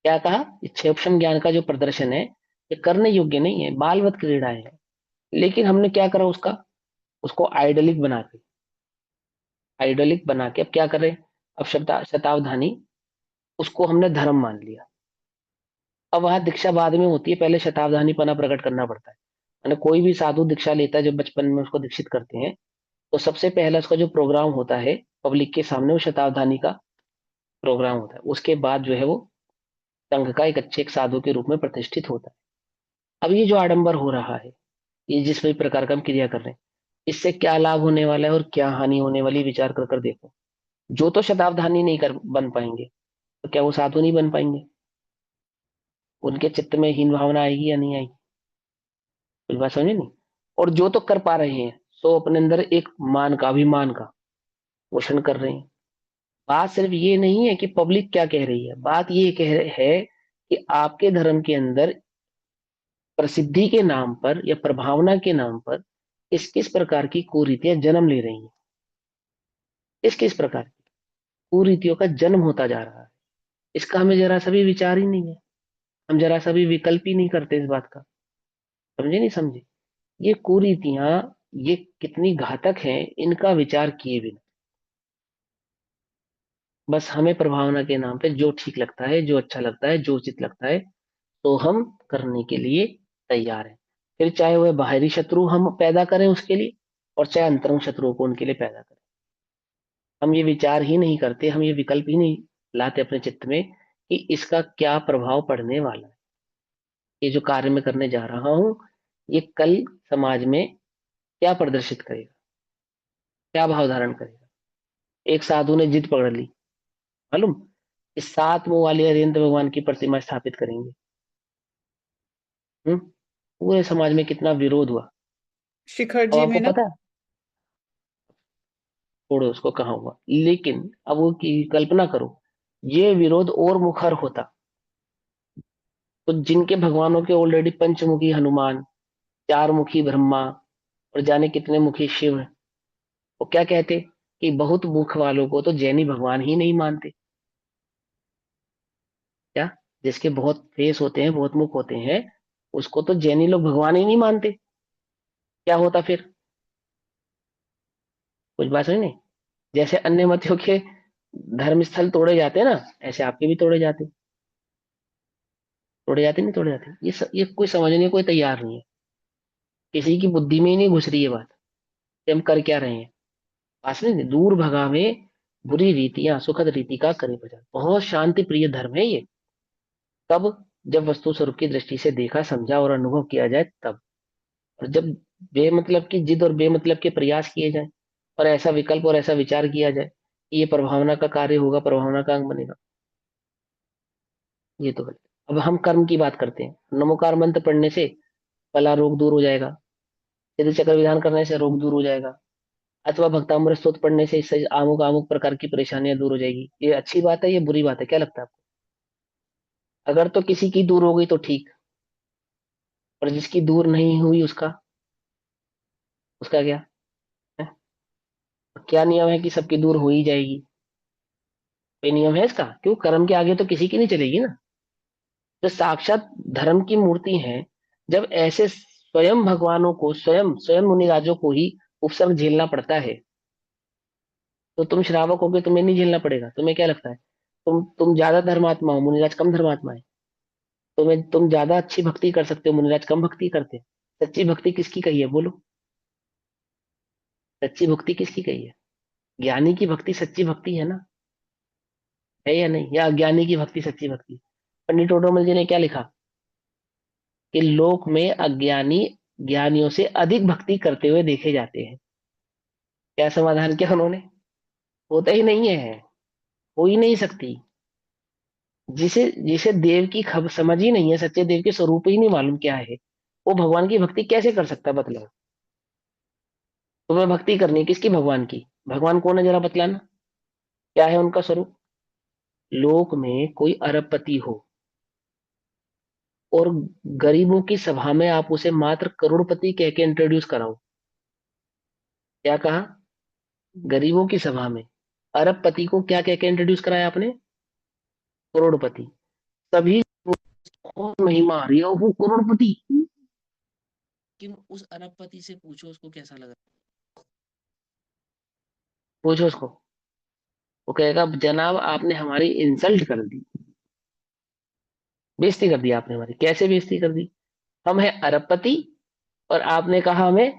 क्या कहा? क्षेपण ज्ञान का जो प्रदर्शन है ये करने योग्य नहीं है, बालवत क्रीड़ाएं है। लेकिन हमने क्या करा उसका, उसको आइडलिक बना के अब क्या करें? अब शतावधानी उसको हमने धर्म मान लिया। अब वहां दीक्षा बाद में होती है, पहले शतावधानी पना प्रकट करना पड़ता है। मैंने कोई भी साधु दीक्षा लेता है, जब बचपन में उसको दीक्षित करते हैं तो सबसे पहला उसका जो प्रोग्राम होता है पब्लिक के सामने, वो शतावधानी का प्रोग्राम होता है। उसके बाद जो है वो संघ का एक अच्छे एक साधु के रूप में प्रतिष्ठित होता है। अब ये जो आडंबर हो रहा है, ये जिस भी प्रकार का हम क्रिया कर रहे हैं, इससे क्या लाभ होने वाला है और क्या हानि होने वाली, विचार कर कर देखो। जो तो शतावधानी नहीं कर बन पाएंगे, तो क्या वो साधु नहीं बन पाएंगे? उनके चित्त में हीन भावना आएगी या नहीं आएगी? कुछ बात समझे नहीं? और जो तो कर पा रहे हैं, सो अपने अंदर एक मान का, अभिमान का पोषण कर रहे हैं। बात सिर्फ ये नहीं है कि पब्लिक क्या कह रही है, बात ये कह रहे है कि आपके धर्म के अंदर प्रसिद्धि के नाम पर या प्रभावना के नाम पर किस किस प्रकार की कुरीतियां जन्म ले रही हैं। किस किस प्रकार की कुरीतियों का जन्म होता जा रहा है, इसका हमें जरा सा भी विचार ही नहीं है। हम जरा सा भी विकल्प ही नहीं करते इस बात का। समझे नहीं समझे? ये कुरीतियां ये कितनी घातक हैं, इनका विचार किए बिना बस हमें प्रभावना के नाम पे जो ठीक लगता है, जो अच्छा लगता है, जो उचित लगता है, तो हम करने के लिए तैयार हैं। फिर चाहे वह बाहरी शत्रु हम पैदा करें उसके लिए, और चाहे अंतरंग शत्रुओं को उनके लिए पैदा करें। हम ये विचार ही नहीं करते, हम ये विकल्प ही नहीं लाते अपने चित्त में कि इसका क्या प्रभाव पड़ने वाला है। ये जो कार्य मैं करने जा रहा हूँ, ये कल समाज में क्या प्रदर्शित करेगा, क्या भाव धारण करेगा। एक साधु ने जिद पकड़ ली, मालूम, इस 7 मुंह वाले हरिहर भगवान की प्रतिमा स्थापित करेंगे। पूरे समाज में कितना विरोध हुआ। शिखर अब जी आपको में ना। पता है, छोड़ो उसको कहाँ हुआ, लेकिन अब वो की कल्पना करो, ये विरोध और मुखर होता तो जिनके भगवानों के ऑलरेडी पंचमुखी हनुमान, चार मुखी ब्रह्मा और जाने कितने मुखी शिव, वो क्या कहते कि बहुत मुख वालों को तो जैनी भगवान ही नहीं मानते। क्या? जिसके बहुत फेस होते हैं, बहुत मुख होते हैं, उसको तो जैनी लोग भगवान ही नहीं मानते। क्या होता फिर? कुछ बात सुनी नहीं? जैसे अन्य मतों के धर्म स्थल तोड़े जाते हैं ना, ऐसे आपके भी तोड़े जाते। तोड़े जाते नहीं तोड़े जाते, ये कोई समझने को कोई तैयार नहीं है। किसी की बुद्धि में ही नहीं घुस रही है बात कि हम कर क्या रहे हैं। पास में दूर भगावे बुरी रीतियां सुखद रीति का करे प्रचार। बहुत शांति प्रिय धर्म है ये। तब जब वस्तु स्वरूप की दृष्टि से देखा समझा और अनुभव किया जाए तब। और जब बेमतलब की जिद और बेमतलब के प्रयास किए जाए और ऐसा विकल्प और ऐसा विचार किया जाए कि ये प्रभावना का कार्य होगा, प्रभावना का अंग बनेगा, ये तो गलत है। अब हम कर्म की बात करते हैं। नमोकार मंत्र पढ़ने से पला रोग दूर हो जाएगा, यदि चक्र विधान करने से रोग दूर हो जाएगा, अथवा भक्तामृत स्तोत्र पढ़ने से इससे अमुक अमुक प्रकार की परेशानियां दूर हो जाएगी। ये अच्छी बात है, ये बुरी बात है? क्या लगता है आपको? अगर तो किसी की दूर हो गई तो ठीक, और जिसकी दूर नहीं हुई उसका उसका क्या है? क्या नियम है कि सबकी दूर हो ही जाएगी? कोई नियम है इसका? क्यों? कर्म के आगे तो किसी की नहीं चलेगी ना। जो साक्षात धर्म की मूर्ति है, जब ऐसे स्वयं भगवानों को, स्वयं स्वयं मुनिराजों को ही उपसर्ग झेलना पड़ता है, तो तुम श्रावक होगे, तुम्हें नहीं झेलना पड़ेगा? तुम्हें क्या लगता है? तुम ज्यादा धर्मात्मा हो, मुनिराज कम धर्मात्मा है। तुम ज्यादा अच्छी भक्ति कर सकते हो, मुनिराज कम भक्ति करते हैं। सच्ची भक्ति किसकी कही है बोलो? सच्ची भक्ति किसकी कही है? ज्ञानी की भक्ति सच्ची भक्ति है ना? है या नहीं? या अज्ञानी की भक्ति सच्ची भक्ति? पंडित ओडोमल जी ने क्या लिखा कि लोक में अज्ञानी ज्ञानियों से अधिक भक्ति करते हुए देखे जाते हैं। क्या समाधान किया उन्होंने? होता ही नहीं है, हो ही नहीं सकती। जिसे जिसे देव की खबर समझ ही नहीं है, सच्चे देव के स्वरूप ही नहीं मालूम क्या है, वो भगवान की भक्ति कैसे कर सकता है? बतलाओ। तुम्हें भक्ति करनी है किसकी? भगवान की। भगवान कौन है जरा बतलाना, क्या है उनका स्वरूप? लोक में कोई अरबपति हो और गरीबों की सभा में आप उसे मात्र करोड़पति कह के इंट्रोड्यूस कराओ। क्या कहा? गरीबों की सभा में अरबपति को क्या कह के इंट्रोड्यूस कराया आपने? करोड़पति। तभी बहुत महिमा आ रही है, वो करोड़पति। लेकिन उस अरबपति से पूछो उसको कैसा लगा, पूछो उसको। वो कहेगा जनाब आपने हमारी इंसल्ट कर दी, बेइज्जती कर दी आपने हमारी। कैसे बेइज्जती कर दी? हम है अरबपति और आपने कहा हमें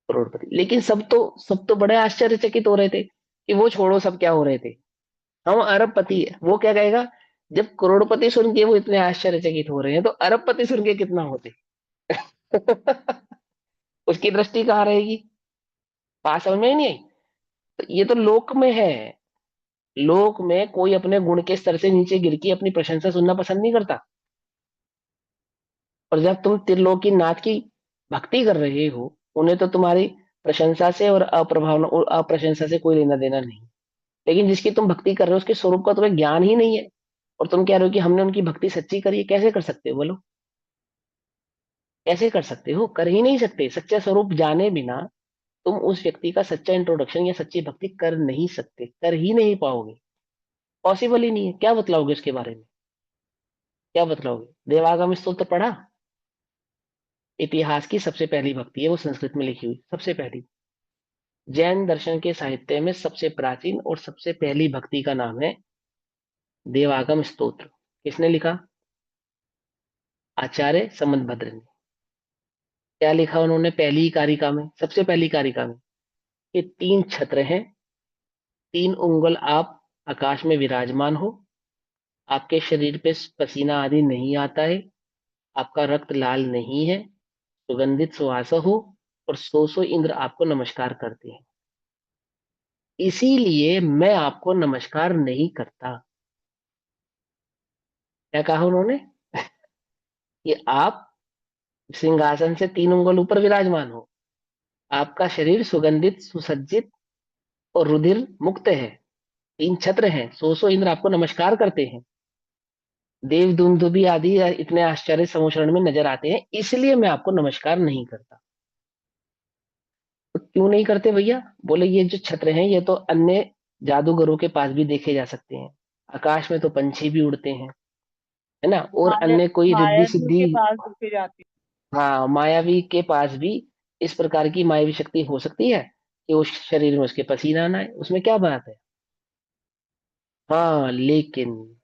करोड़पति। लेकिन सब तो बड़े आश्चर्यचकित हो रहे थे कि वो छोड़ो सब क्या हो रहे थे, हम अरबपति है। वो क्या कहेगा? जब करोड़पति सुन के वो इतने आश्चर्यचकित हो रहे हैं तो अरबपति सुन के कितना होते। उसकी दृष्टि कहाँ रहेगी? बात समझ में ही नहीं आई? तो ये तो लोक में है। लोक में कोई अपने गुण के स्तर से नीचे गिर के अपनी प्रशंसा सुनना पसंद नहीं करता। और जब तुम त्रिलोकी नाथ की भक्ति कर रहे हो, उन्हें तो तुम्हारी प्रशंसा से और अप्रभावना और अप्रशंसा से कोई लेना देना नहीं। लेकिन जिसकी तुम भक्ति कर रहे हो उसके स्वरूप का तुम्हें ज्ञान ही नहीं है, और तुम कह रहे हो कि हमने उनकी भक्ति सच्ची करी है। कैसे कर सकते हो बोलो? कैसे कर सकते हो? कर ही नहीं सकते। सच्चा स्वरूप जाने बिना तुम उस व्यक्ति का सच्चा इंट्रोडक्शन या सच्ची भक्ति कर नहीं सकते, कर ही नहीं पाओगे। पॉसिबल ही नहीं है। क्या बतलाओगे उसके बारे में? क्या बतलाओगे? देवागम स्तोत्र पढ़ा? इतिहास की सबसे पहली भक्ति है वो, संस्कृत में लिखी हुई सबसे पहली। जैन दर्शन के साहित्य में सबसे प्राचीन और सबसे पहली भक्ति का नाम है देवागम स्तोत्र। किसने लिखा? आचार्य समंतभद्र ने। क्या लिखा उन्होंने पहली कारिका में, सबसे पहली कारिका में? कि तीन छत्र हैं, तीन उंगल आप आकाश में विराजमान हो, आपके शरीर पे पसीना आदि नहीं आता है, आपका रक्त लाल नहीं है, सुगंधित सुवास हो, और सौ इंद्र आपको नमस्कार करते हैं। इसीलिए मैं आपको नमस्कार नहीं करता। क्या कहा उन्होंने? कि आप सिंहासन से तीन उंगल ऊपर विराजमान हो, आपका शरीर सुगंधित सुसज्जित और रुधिर मुक्त है, तीन छत्र हैं, सौ इंद्र आपको नमस्कार करते हैं। देव दुन्दुभि आदि इतने आश्चर्य समोचरण में नजर आते हैं, इसलिए मैं आपको नमस्कार नहीं करता। तो क्यों नहीं करते भैया? बोले ये जो छत्र हैं ये तो अन्य जादूगरों के पास भी देखे जा सकते हैं, आकाश में तो पंछी भी उड़ते हैं, है ना, और माया अन्य कोई रिद्धि मायावियों सिद्धि। के पास देखे जाते हाँ, मायावी के पास भी इस प्रकार की मायावी शक्ति हो सकती है कि उस शरीर में उसके पसीना ना आए, उसमें क्या बात है? हाँ, लेकिन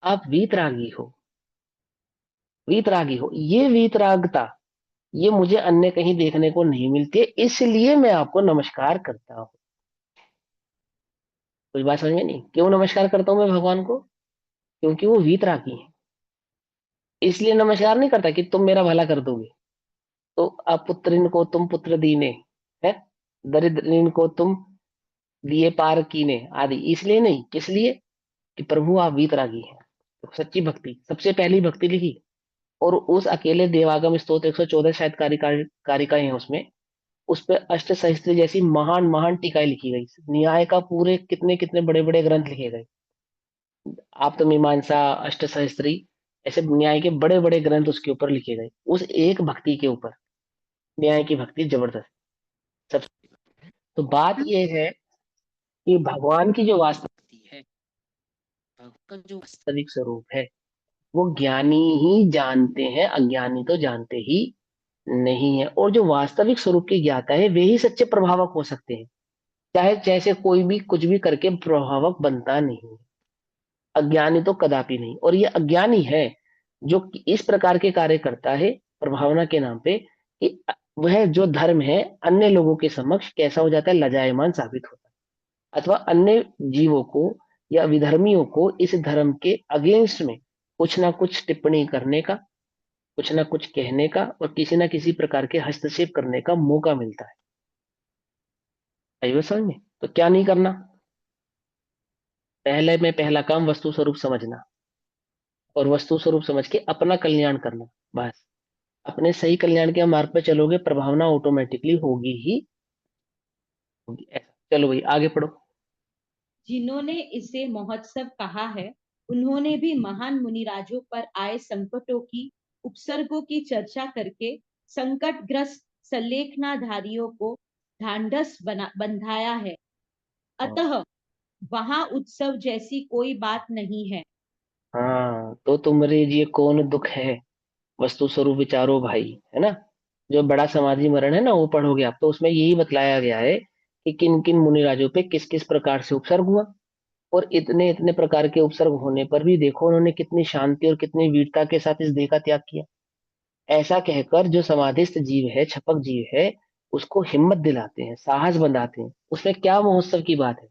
आप वीतरागी हो, वीतरागी हो, ये वीतरागता ये मुझे अन्य कहीं देखने को नहीं मिलती है, इसलिए मैं आपको नमस्कार करता हूँ। कुछ बात समझ में नहीं? क्यों नमस्कार करता हूं मैं भगवान को? क्योंकि वो वीतरागी है, इसलिए नमस्कार नहीं करता कि तुम मेरा भला कर दोगे। तो अपुत्रिन को तुम पुत्र दीने, है, दरिद्रीन को तुम दिए पार कीने आदि, इसलिए नहीं, किस लिए? कि प्रभु आप वीतरागी हैं। तो सच्ची भक्ति, सबसे पहली भक्ति लिखी, और उस अकेले देवागम स्तोत्र 114 शायद कारिकाएं हैं उसमें, उस पे अष्ट सहस्त्री जैसी महान महान टीकाएं लिखी गई, न्याय का पूरे कितने कितने बड़े बड़े ग्रंथ लिखे गए, आप तो मीमांसा, अष्ट सहस्त्री, ऐसे न्याय के बड़े बड़े ग्रंथ उसके ऊपर लिखे गए, उस एक भक्ति के ऊपर। न्याय की भक्ति जबरदस्त। सब। तो बात यह है कि भगवान की जो वास्तविकता है, भगवान का जो वास्तविक स्वरूप है, वो ज्ञानी ही जानते हैं, अज्ञानी तो जानते ही नहीं है। और जो वास्तविक स्वरूप की ज्ञाता है वे ही सच्चे प्रभावक हो सकते हैं, चाहे जैसे कोई भी कुछ भी करके प्रभावक बनता नहीं, अज्ञानी तो कदापि नहीं। और ये अज्ञानी है जो कि इस प्रकार के कार्य करता है प्रभावना के नाम पे, कि वह जो धर्म है अन्य लोगों के समक्ष कैसा हो जाता है, लजायमान साबित होता है, अथवा अन्य जीवों को या विधर्मियों को इस धर्म के अगेंस्ट में कुछ ना कुछ टिप्पणी करने का, कुछ ना कुछ कहने का और किसी ना किसी प्रकार के हस्तक्षेप करने का मौका मिलता है। आई बात समझ में? तो क्या नहीं करना? पहला काम वस्तु स्वरूप समझना, और वस्तु स्वरूप समझ के अपना कल्याण करना, बस। अपने सही कल्याण के मार्ग पे चलोगे, प्रभावना ऑटोमेटिकली होगी ही होगी, ऐसा। चलो भाई आगे पढ़ो। जिन्होंने इसे महोत्सव कहा है, उन्होंने भी महान मुनिराजों पर आए संकटों की, उपसर्गों की चर्चा करके संकटग्रस्त सल्लेखनाधारियों को ढांढस बंधाया है। अतः वहां उत्सव जैसी कोई बात नहीं है। हाँ, तो तुम्हारे ये कौन दुख है, वस्तु स्वरूप विचारो भाई, है ना। जो बड़ा समाधि मरण है ना, वो पढ़ोगे आप, तो उसमें यही बतलाया गया है कि किन किन मुनिराजों पे किस किस प्रकार से उपसर्ग हुआ, और इतने इतने प्रकार के उपसर्ग होने पर भी देखो उन्होंने कितनी शांति और कितनी वीरता के साथ इस देह का त्याग किया। ऐसा कहकर जो समाधिस्थ जीव है, छपक जीव है, उसको हिम्मत दिलाते हैं, साहस बंधाते हैं। उसमें क्या महोत्सव की बात है?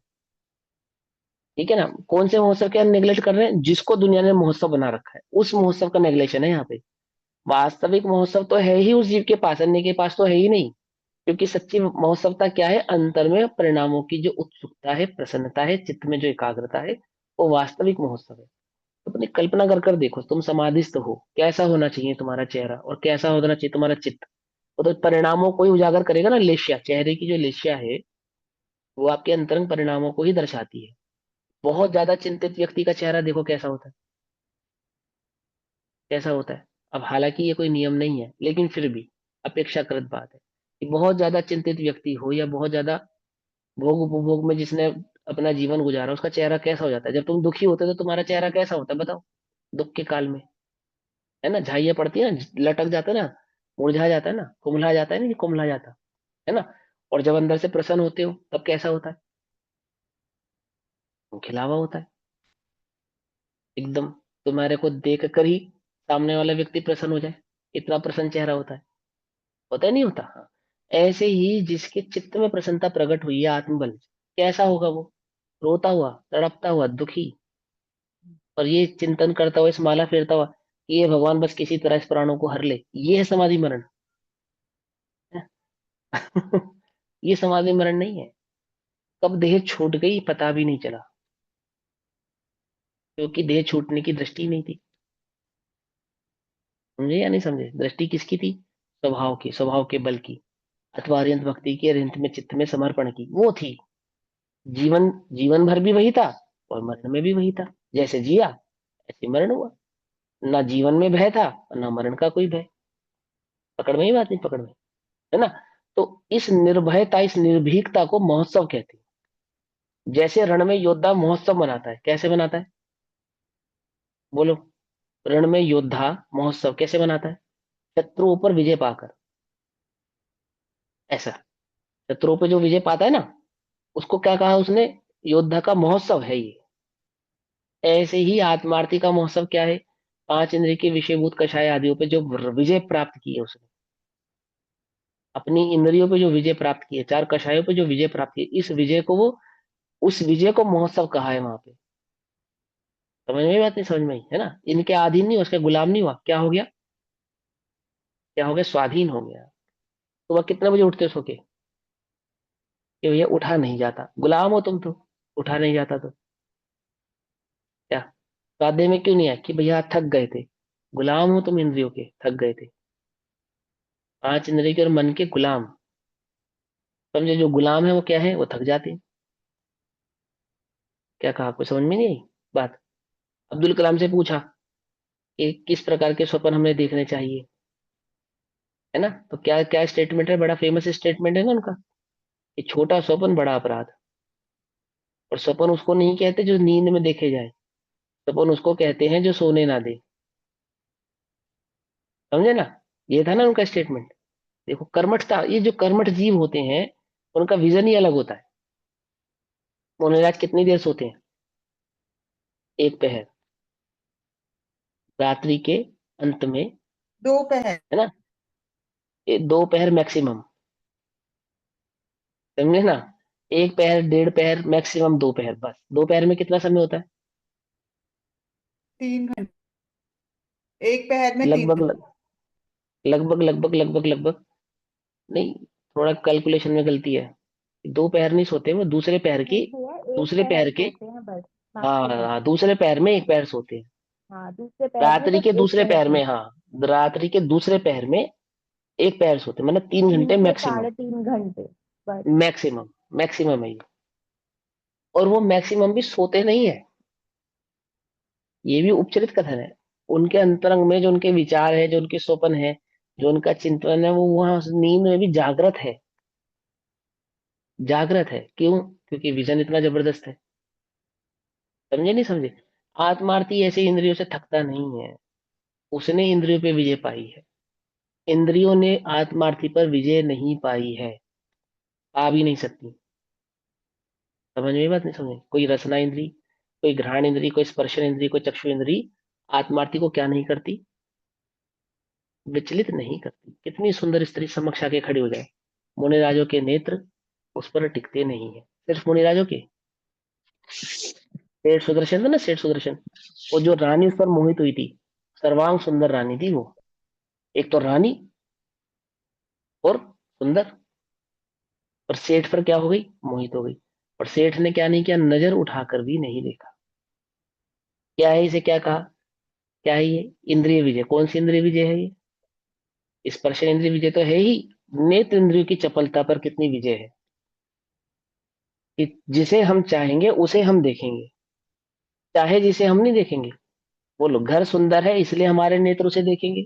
ठीक है ना, कौन से महोत्सव के नेग्लेक्ट कर रहे हैं? जिसको दुनिया ने महोत्सव बना रखा है उस महोत्सव का नेग्लेक्शन है यहाँ पे। वास्तविक महोत्सव तो है ही उस जीव के पास, अन्य के पास तो है ही नहीं। क्योंकि सच्ची महोत्सवता क्या है? अंतर में परिणामों की जो उत्सुकता है, प्रसन्नता है, चित्त में जो एकाग्रता है, वो वास्तविक महोत्सव है। तो अपनी कल्पना कर कर देखो, तुम समाधिस्थ हो, कैसा होना चाहिए तुम्हारा चेहरा और कैसा होना चाहिए तुम्हारा चित्त? वो तो परिणामों को ही उजागर करेगा ना। लेश्या, चेहरे की जो लेश्या है वो आपके अंतरंग परिणामों को ही दर्शाती है। बहुत ज्यादा चिंतित व्यक्ति का चेहरा देखो कैसा होता है, कैसा होता है। अब हालांकि ये कोई नियम नहीं है, लेकिन फिर भी अपेक्षाकृत बात है कि बहुत ज्यादा चिंतित व्यक्ति हो या बहुत ज्यादा भोग उपभोग में जिसने अपना जीवन गुजारा, उसका चेहरा कैसा हो जाता है? जब तुम दुखी होते हो तो तुम्हारा चेहरा कैसा होता है बताओ? दुख के काल में, है ना, झाइयाँ पड़ती है ना, लटक जाता है ना, मुरझा जाता है ना, कुम्हला जाता है ना, कि कुम्हला जाता है ना। और जब अंदर से प्रसन्न होते हो तब कैसा होता है? खिलावा होता है एकदम। तुम्हारे को देख कर ही सामने वाला व्यक्ति प्रसन्न हो जाए, इतना प्रसन्न चेहरा होता है। होता है नहीं होता? हाँ। ऐसे ही जिसके चित्त में प्रसन्नता प्रकट हुई है आत्मबल, कैसा होगा वो? रोता हुआ, तड़पता हुआ, दुखी, और ये चिंतन करता हुआ, इस माला फेरता हुआ कि ये भगवान बस किसी तरह इस प्राणों को हर ले। ये है समाधि मरण। ये समाधि मरण नहीं है। कब देह छूट गई पता भी नहीं चला, क्योंकि देह छूटने की दृष्टि नहीं थी। समझे या नहीं समझे? दृष्टि किसकी थी? स्वभाव की, स्वभाव के बल की, अथवा अरिहंत भक्ति की, अरिहंत में चित्त में समर्पण की, वो थी। जीवन जीवन भर भी वही था और मरण में भी वही था। जैसे जिया ऐसे मरण हुआ। ना जीवन में भय था और ना मरण का कोई भय। पकड़ में ही बात नहीं, पकड़ में, है ना। तो इस निर्भयता, इस निर्भीकता को महोत्सव कहते हैं। जैसे रण में योद्धा महोत्सव मनाता है, कैसे मनाता है, बोलो। रण में योद्धा महोत्सव कैसे मनाता है? शत्रुओं पर विजय पाकर, ऐसा। शत्रुओं पे जो विजय पाता है ना, उसको क्या कहा उसने? योद्धा का महोत्सव है ये। ऐसे ही आत्मार्थी का महोत्सव क्या है? पांच इंद्रिय के विषयभूत कषाय आदियों पे जो विजय प्राप्त की है उसने, अपनी इंद्रियों पे जो विजय प्राप्त की है, चार कषायों पे जो विजय प्राप्त की है, इस विजय को वो, उस विजय को महोत्सव कहा है वहां पे। समझ में आई बात, नहीं समझ में आई, है ना। इनके अधीन नहीं हुआ, उसके गुलाम नहीं हुआ, क्या हो गया? क्या हो गया? स्वाधीन हो गया। तो वह कितने बजे उठते हो सो के? कि भैया उठा नहीं जाता, गुलाम हो तुम तो, उठा नहीं जाता तो क्या? स्वाध्याय में क्यों नहीं आया कि भैया थक गए थे? गुलाम हो तुम इंद्रियों के, थक गए थे। पांच इंद्रिय के और मन के गुलाम। समझे, जो गुलाम है वो क्या है? वो थक जाते हैं। क्या कहा, आपको समझ में नहीं आई बात? अब्दुल कलाम से पूछा कि किस प्रकार के स्वप्न हमें देखने चाहिए, है ना, तो क्या क्या स्टेटमेंट है, बड़ा फेमस स्टेटमेंट है ना उनका, कि छोटा स्वप्न बड़ा अपराध। और स्वप्न उसको नहीं कहते जो नींद में देखे जाए, स्वप्न उसको कहते हैं जो सोने ना दे। समझे ना? ये था ना उनका स्टेटमेंट। देखो कर्मठता, ये जो कर्मठ जीव होते हैं उनका विजन ही अलग होता है। मोहनराज कितनी देर सोते हैं? एक पहर, रात्रि के अंत में, दोपहर। है ना। ये दो पहर मैक्सिमम, समझे ना। एक पहर, डेढ़ पहर, मैक्सिमम दो पहर, बस दो पहर में कितना समय होता है? 3 घंटे। एक पहर में तीन लगभग घंटे लगभग लगभग लगभग लगभग, नहीं, थोड़ा कैलकुलेशन में गलती है। दो पैर नहीं सोते, वो दूसरे पैर की, नहीं भैया, एक दूसरे पैर पैर के, सोते हैं बस, हाँ मैक्सिमम। हाँ, दूसरे पैर में एक पैर सोते हैं। हाँ, दूसरे पैर में रात्रि बस के एक दूसरे पैर पैर में, सोते हाँ, रात्रि के दूसरे पैर में एक पैर सोते, मतलब 3 घंटे हैं, 3 से मैक्सिमम। 3.5 घंटे बस। मैक्सिमम, मैक्सिमम है ये। और वो मैक्सिमम भी सोते नहीं है, ये भी उपचरित कथन है। उनके अंतरंग में जो उनके विचार है, जो उनके स्वप्न है, जो उनका चिंतन है, वो वहां उस नींद में भी जागृत है। जागृत है क्यों? क्योंकि विजन इतना जबरदस्त है। समझे नहीं समझे? आत्मार्थी ऐसे इंद्रियों से थकता नहीं है, उसने इंद्रियों पे विजय पाई है। इंद्रियों ने आत्मार्थी पर विजय नहीं पाई है, पा भी नहीं सकती। समझ में बात, नहीं समझे? कोई रसना इंद्री, कोई घ्राण इंद्री, कोई स्पर्शन इंद्री, कोई चक्षु इंद्री आत्मार्थी को क्या नहीं करती? विचलित नहीं करती। कितनी सुंदर स्त्री समक्ष आके खड़ी हो जाए, मुनिराजों के नेत्र उस पर टिकते नहीं है। सिर्फ मुनिराजों के, सेठ सुदर्शन था ना, सेठ सुदर्शन, वो जो रानी उस पर मोहित हुई थी, सर्वांग सुंदर रानी थी वो। एक तो रानी और सुंदर, और सेठ पर क्या हो गई? मोहित हो गई। और सेठ ने क्या नहीं किया? नजर उठाकर भी नहीं देखा। क्या है इसे, क्या कहा? क्या है ये? इंद्रिय विजय। कौन सी इंद्रिय विजय है ये? स्पर्श इंद्रिय विजय तो है ही। नेत्र इंद्रियों की चपलता पर कितनी विजय है, कि जिसे हम चाहेंगे उसे हम देखेंगे, चाहे जिसे हम नहीं देखेंगे। बोलो, घर सुंदर है इसलिए हमारे नेत्र उसे देखेंगे,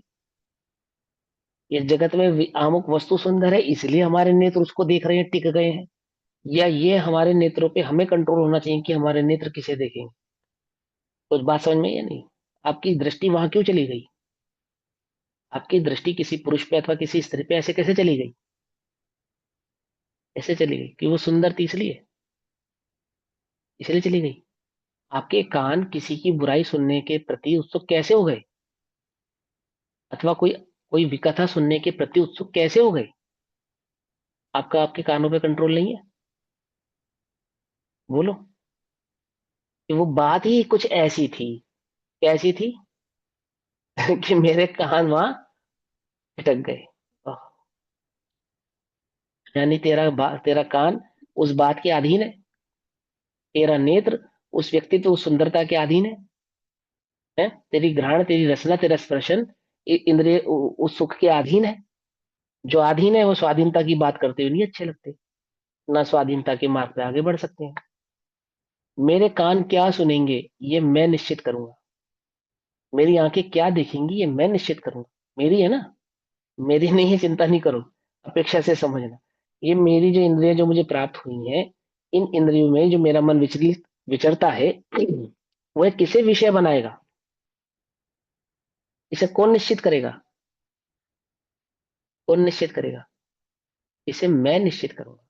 ये जगत में आमुक वस्तु सुंदर है इसलिए हमारे नेत्र उसको देख रहे हैं, टिक गए हैं, या ये हमारे नेत्रों पे हमें कंट्रोल होना चाहिए कि हमारे नेत्र किसे देखेंगे? कुछ बात समझ में या नहीं? आपकी दृष्टि वहां क्यों चली गई? आपकी दृष्टि किसी पुरुष पे अथवा किसी स्त्री पे ऐसे कैसे चली गई? ऐसे चली गई कि वो सुंदर थी इसलिए, इसलिए चली गई। आपके कान किसी की बुराई सुनने के प्रति उत्सुक कैसे हो गए? अथवा कोई कोई विकथा सुनने के प्रति उत्सुक कैसे हो गए? आपका आपके कानों पे कंट्रोल नहीं है? बोलो। कि वो बात ही कुछ ऐसी थी, कैसी थी? कि मेरे कान वहां अटक गए। ओह, यानी तेरा कान उस बात के अधीन है, तेरा नेत्र उस व्यक्तित्व, उस सुंदरता के अधीन है, तेरी घ्राण, तेरी रसना, तेरा स्पर्शन, इंद्रिय उस सुख के अधीन है। जो अधीन है वो स्वाधीनता की बात करते हुए नहीं अच्छे लगते, ना स्वाधीनता के मार्ग पे आगे बढ़ सकते हैं। मेरे कान क्या सुनेंगे ये मैं निश्चित करूंगा। मेरी आंखें क्या देखेंगी ये मैं निश्चित करूंगा। मेरी है ना, मेरी नहीं है, चिंता नहीं करो। अपेक्षा से समझना, ये मेरी जो इंद्रियां जो मुझे प्राप्त हुई हैं, इन इंद्रियों में जो मेरा मन विचलित विचरता है, वह किसे विषय बनाएगा, इसे कौन निश्चित करेगा? कौन निश्चित करेगा? इसे मैं निश्चित करूंगा।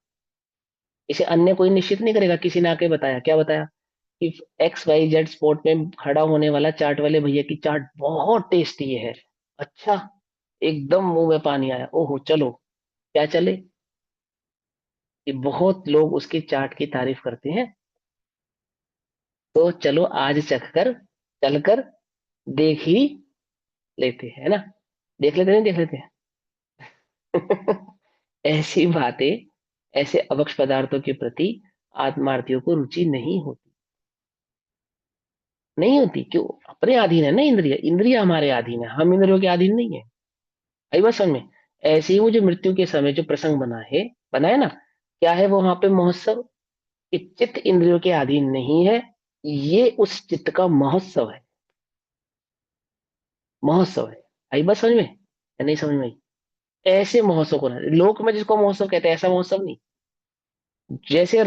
इसे अन्य कोई निश्चित नहीं करेगा। किसी ने आके बताया, क्या बताया कि XYZ स्पॉट में खड़ा होने वाला चाट वाले भैया की चाट बहुत टेस्टी है। अच्छा, एकदम मुंह में पानी आया। ओहो, चलो। क्या चले? कि बहुत लोग उसकी चाट की तारीफ करते हैं, तो चलो आज चखकर, चलकर देख ही लेते हैं, है ना? देख लेते, नहीं देख लेते हैं? ऐसी बातें, ऐसे अवक्ष पदार्थों के प्रति आत्मार्थियों को रुचि नहीं होती। नहीं होती क्यों? अपने अधीन है ना इंद्रिय, इंद्रिय हमारे अधीन है, हम इंद्रियों के अधीन नहीं है। आई बात समझ में? ऐसे ही वो जो मृत्यु के समय जो प्रसंग बना है ना, क्या है वो वहां पे महोत्सव, कि चित्त इंद्रियों के अधीन नहीं है, ये उस चित्त का महोत्सव है। महोत्सव है। आई बात समझ में या नहीं समझ में आई? ऐसे महोत्सव को ना, लोक में जिसको महोत्सव कहते हैं, ऐसा महोत्सव नहीं। जैसे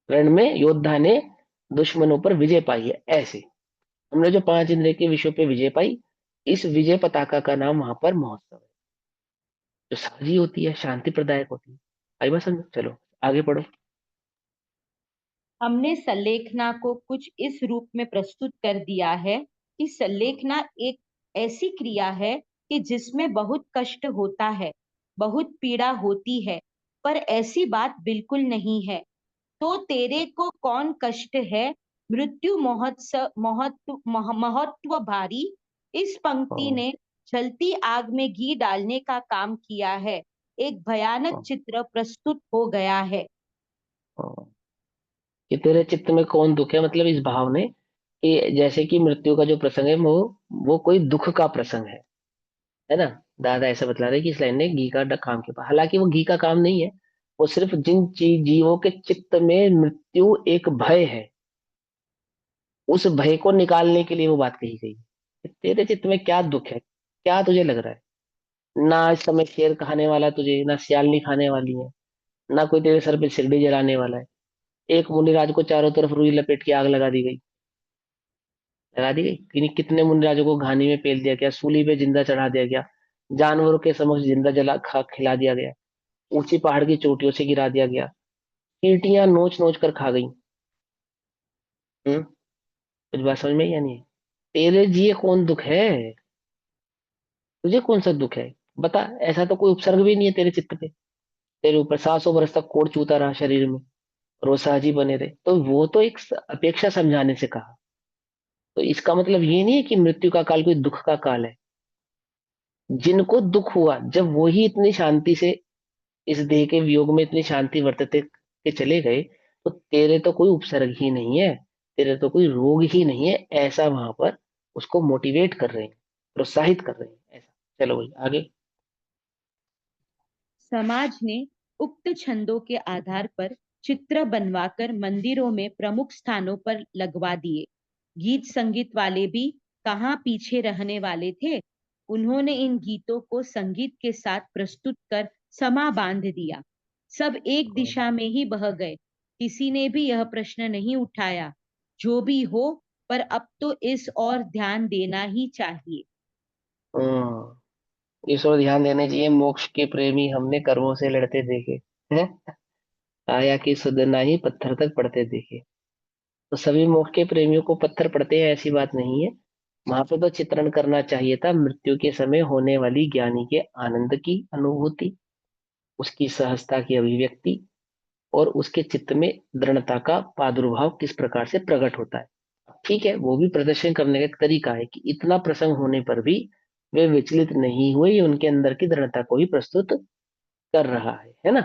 रण में योद्धा ने दुश्मनों पर विजय पाई है, ऐसे हमने जो 5 इंद्रिय के विषयों पे विजय पाई, इस विजय पताका का नाम वहां पर महोत्सव है, जो साझी होती है, शांति प्रदायक होती है। आई बात समझ? चलो आगे पढ़ो। हमने संलेखना को कुछ इस रूप में प्रस्तुत कर दिया है कि संलेखना एक ऐसी क्रिया है कि जिसमें बहुत कष्ट होता है, बहुत पीड़ा होती है, पर ऐसी बात बिल्कुल नहीं है। तो तेरे को कौन कष्ट है, मृत्यु महोत्सव महत्व भारी। इस पंक्ति हाँ, ने जलती आग में घी डालने का काम किया है। एक भयानक हाँ, चित्र प्रस्तुत हो गया है। हाँ। कि तेरे चित्त में कौन दुख है, मतलब इस भाव ने कि जैसे कि मृत्यु का जो प्रसंग है, वो कोई दुख का प्रसंग है ना? दादा ऐसा बतला रहे कि इस लाइन ने घी का काम के पास, हालांकि वो घी का काम नहीं है। वो सिर्फ जिन जीवों के चित्त में मृत्यु एक भय है, उस भय को निकालने के लिए वो बात कही गई कि तेरे चित्त में क्या दुख है, क्या तुझे लग रहा है? ना इस समय शेर खाने वाला तुझे, ना सियालनी खाने वाली है, ना कोई तेरे सर पे सिरडी जलाने वाला है। एक मुनिराज को चारों तरफ रुई लपेट के आग लगा दी गई, लगा दी गई कि नहीं? कितने मुनिराजों को घानी में पेल दिया गया, सूली पे जिंदा चढ़ा दिया गया, जानवरों के समक्ष जिंदा जला खा खिला दिया गया, ऊंची पहाड़ की चोटियों से गिरा दिया गया, चींटियां नोच नोच कर खा गई। कुछ बात समझ में आई या नहीं? तेरे जिए कौन दुख है? तुझे कौन सा दुख है? बता। ऐसा तो कोई उपसर्ग भी नहीं है तेरे चित्त पे। तेरे ऊपर 700 बरस तक कोढ़ चूता रहा शरीर में, और वो सहजी बने रहे, तो वो तो एक अपेक्षा समझाने से कहा। तो इसका मतलब ये नहीं है कि मृत्यु का काल कोई दुख का काल है। जिनको दुख हुआ, जब वो ही इतनी शांति से इस देह के वियोग में इतनी शांति वर्तते के चले गए, तो तेरे तो कोई उपसर्ग ही नहीं है, तेरे तो कोई रोग ही नहीं है, ऐसा वहां पर उसको मोटिवेट कर रहे हैं, प्रोत्साहित कर रहे हैं, ऐसा। चलो भाई आगे। समाज ने उक्त छंदों के आधार पर चित्र बनवाकर मंदिरों में प्रमुख स्थानों पर लगवा दिए। गीत संगीत वाले भी कहाँ पीछे रहने वाले थे। उन्होंने इन गीतों को संगीत के साथ प्रस्तुत कर समा बांध दिया। सब एक दिशा में ही बह गए। किसी ने भी यह प्रश्न नहीं उठाया। जो भी हो, पर अब तो इस और ध्यान देना ही चाहिए। हम्म। इस ओर ध्यान देने चाहिए। मोक्ष के प्रेमी हमने कर्मों से लड़ते देखे हैं, आया कि सुधना ही पत्थर तक पड़ते देखे। तो सभी मोक्ष के प्रेमियों को पत्थर पड़ते हैं ऐसी बात नहीं है। वहां पे तो चित्रण करना चाहिए था मृत्यु के समय होने वाली ज्ञानी के आनंद की अनुभूति, उसकी सहजता की अभिव्यक्ति, और उसके चित्त में दृढ़ता का प्रादुर्भाव किस प्रकार से प्रकट होता है। ठीक है, वो भी प्रदर्शन करने का एक तरीका है कि इतना प्रसंग होने पर भी वे विचलित नहीं हुए, ये उनके अंदर की दृढ़ता को ही प्रस्तुत कर रहा है ना?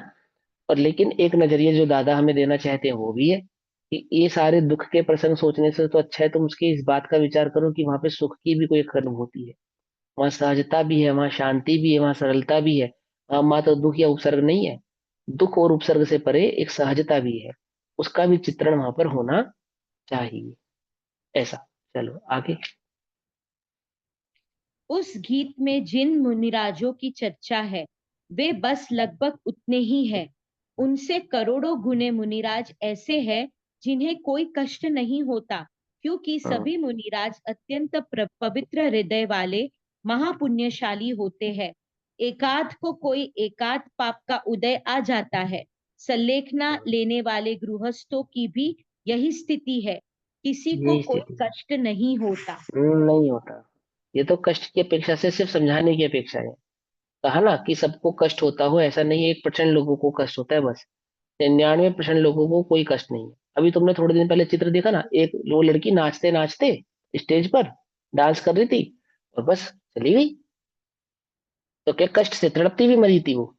और लेकिन एक नजरिया जो दादा हमें देना चाहते हैं वो भी है कि ये सारे दुख के प्रसंग सोचने से तो अच्छा है तुम उसकी इस बात का विचार करो कि वहां पे सुख की भी कोई एक अनुभूति है, वहां सहजता भी है, वहां शांति भी है, वहां सरलता भी है। वहां मात्र दुख या उपसर्ग नहीं है, दुख और उपसर्ग से परे एक सहजता भी है, उसका भी चित्रण वहां पर होना चाहिए, ऐसा। चलो आगे। उस गीत में जिन मुनिराजों की चर्चा है वे बस लगभग उतने ही है। उनसे करोड़ों गुने मुनिराज ऐसे हैं जिन्हें कोई कष्ट नहीं होता, क्योंकि सभी मुनिराज अत्यंत पवित्र हृदय वाले महापुण्यशाली होते हैं। एकाध को कोई एकाध पाप का उदय आ जाता है। संलेखना लेने वाले गृहस्थों की भी यही स्थिति है। किसी को यही कोई स्थिति कष्ट नहीं होता। नहीं होता। ये तो कष्ट की अपेक्षा से सिर्फ समझाने की अपेक्षा है। कहा ना कि सबको कष्ट होता हो, ऐसा नहीं है, 1% लोगों को कष्ट होता है बस। 99% लोगों को कोई कष्ट नहीं है। अभी तुमने थोड़े दिन पहले चित्र देखा ना, एक वो लड़की नाचते नाचते स्टेज पर डांस कर रही थी और बस चली गई। तो क्या कष्ट से तड़पती हुई मरी थी वो?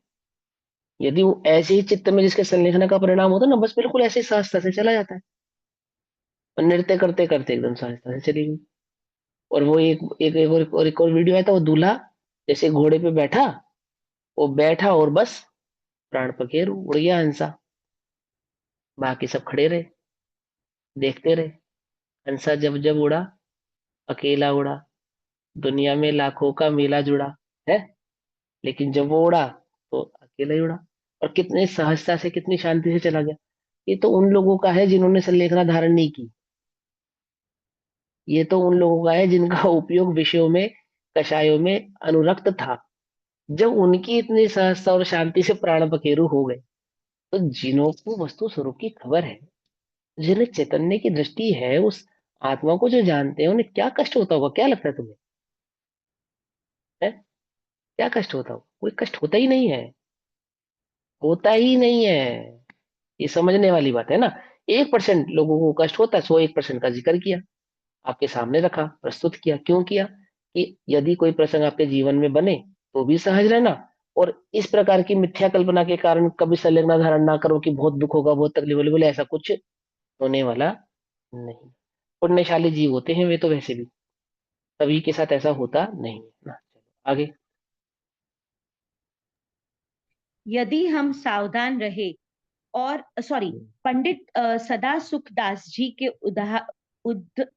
यदि वो ऐसे ही चित्त में जिसके संलेखन का परिणाम होता ना, बस बिल्कुल ऐसे ही सहजता से चला जाता है। और नृत्य करते करते एकदम सहजता से चली गई। और वो एक और वीडियो आया था, वो दूल्हा जैसे घोड़े पे बैठा, वो बैठा और बस प्राण पखेरु उड़ गया हंसा। बाकी सब खड़े रहे, देखते रहे। हंसा जब जब उड़ा, अकेला उड़ा, दुनिया में लाखों का मेला जुड़ा है, लेकिन जब वो उड़ा तो अकेला ही उड़ा। और कितने सहजता से, कितनी शांति से चला गया। ये तो उन लोगों का है जिन्होंने संलेखना धारण नहीं की। ये तो उन लोगों का है जिनका उपयोग विषयों में, कषायों में अनुरक्त था। जब उनकी इतनी सहजता और शांति से प्राण पखेरु हो गए, तो जिन्हों को वस्तु स्वरूप की खबर है, जिन्हें चैतन्य की दृष्टि है, उस आत्मा को जो जानते हैं, उन्हें क्या कष्ट होता होगा? क्या लगता है तुम्हें? है? क्या कष्ट होता होगा? कोई कष्ट होता ही नहीं है। होता ही नहीं है। ये समझने वाली बात है ना। 1% लोगों को कष्ट होता है, 101% का जिक्र किया, आपके सामने रखा, प्रस्तुत किया। क्यों किया? कि यदि कोई प्रसंग आपके जीवन में बने तो भी सहज रहना, और इस प्रकार की मिथ्या कल्पना के कारण कभी संलग्न धारण ना करो कि बहुत दुख होगा, बहुत तकलीफ होगी। बोले ऐसा कुछ होने वाला नहीं। पुण्यशाली जीव होते हैं वे तो, वैसे भी सभी के साथ ऐसा होता नहीं है ना। चलो आगे। यदि हम सावधान रहे और सॉरी, पंडित सदा सुखदास जी के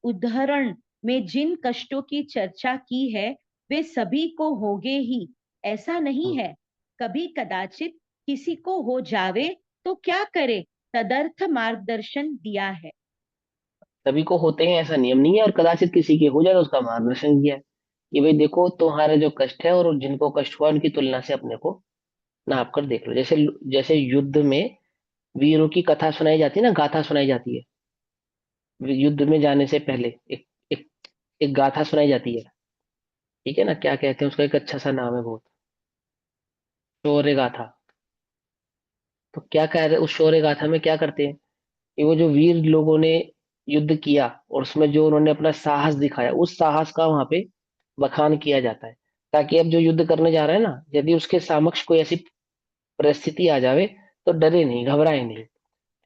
उदाहरण में जिन कष्टों की चर्चा की है वे सभी को होंगे ही, ऐसा नहीं है। कभी कदाचित किसी को हो जावे तो क्या करे, तदर्थ मार्गदर्शन दिया है। सभी को होते हैं ऐसा नियम नहीं है, और कदाचित किसी के हो जाए तो उसका मार्गदर्शन किया है कि भाई देखो, तुम्हारा जो कष्ट है और जिनको कष्ट हुआ उनकी तुलना से अपने को नाप कर देख लो। जैसे जैसे युद्ध में वीरों की कथा सुनाई जाती है ना, गाथा सुनाई जाती है। युद्ध में जाने से पहले एक एक गाथा सुनाई जाती है। ठीक है ना, क्या कहते हैं उसका, एक अच्छा सा नाम है बहुत, शौर्य गाथा। तो क्या कह रहे, उस शौर्य गाथा में क्या करते हैं कि वो जो वीर लोगों ने युद्ध किया और उसमें जो उन्होंने अपना साहस दिखाया, उस साहस का वहां पे बखान किया जाता है, ताकि अब जो युद्ध करने जा रहा है ना, यदि उसके समक्ष कोई ऐसी परिस्थिति आ जावे तो डरे नहीं, घबराए नहीं।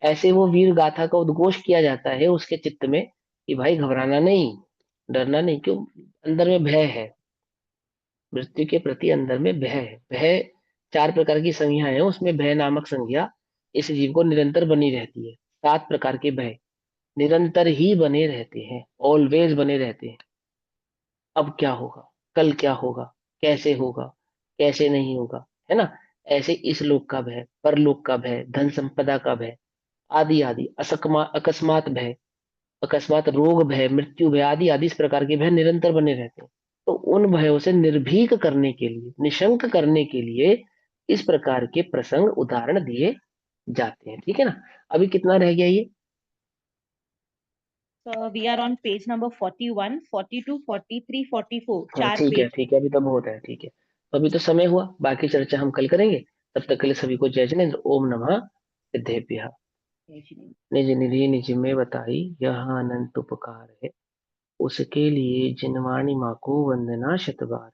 ऐसे वो वीर गाथा का उद्घोष किया जाता है उसके चित्त में कि भाई घबराना नहीं, डरना नहीं। क्यों? अंदर में भय है, मृत्यु के प्रति अंदर में भय है। भय 4 प्रकार की संज्ञा है, उसमें भय नामक संज्ञा इस जीव को निरंतर बनी रहती है। 7 प्रकार के भय निरंतर ही बने रहते हैं, ऑलवेज बने रहते हैं। अब क्या होगा, कल क्या होगा, कैसे होगा, कैसे नहीं होगा, है ना। ऐसे इस लोक का भय, परलोक का भय, धन संपदा का भय, आदि आदि, अकस्मात भय, अकस्मात रोग भय, मृत्यु भय, आदि आदि, इस प्रकार के भय निरंतर बने रहते हैं। तो उन भयों से निर्भीक करने के लिए, निशंक करने के लिए इस प्रकार के प्रसंग उदाहरण दिए जाते हैं। ठीक है ना। अभी कितना रह गया ये? So we are on page number 41, 42, 43, 44, हाँ चार ठीक है, पेज। ठीक है, अभी तो बहुत है। ठीक है, तो अभी तो समय हुआ, बाकी चर्चा हम कल करेंगे। तब तक के लिए सभी को जय जिनेन्द्र। ओम नमः सिद्धेभ्यः। निज निधि निज में बताई, यह अनंत उपकार है, उसके लिए जिनवाणी माँ को वंदना शतबार।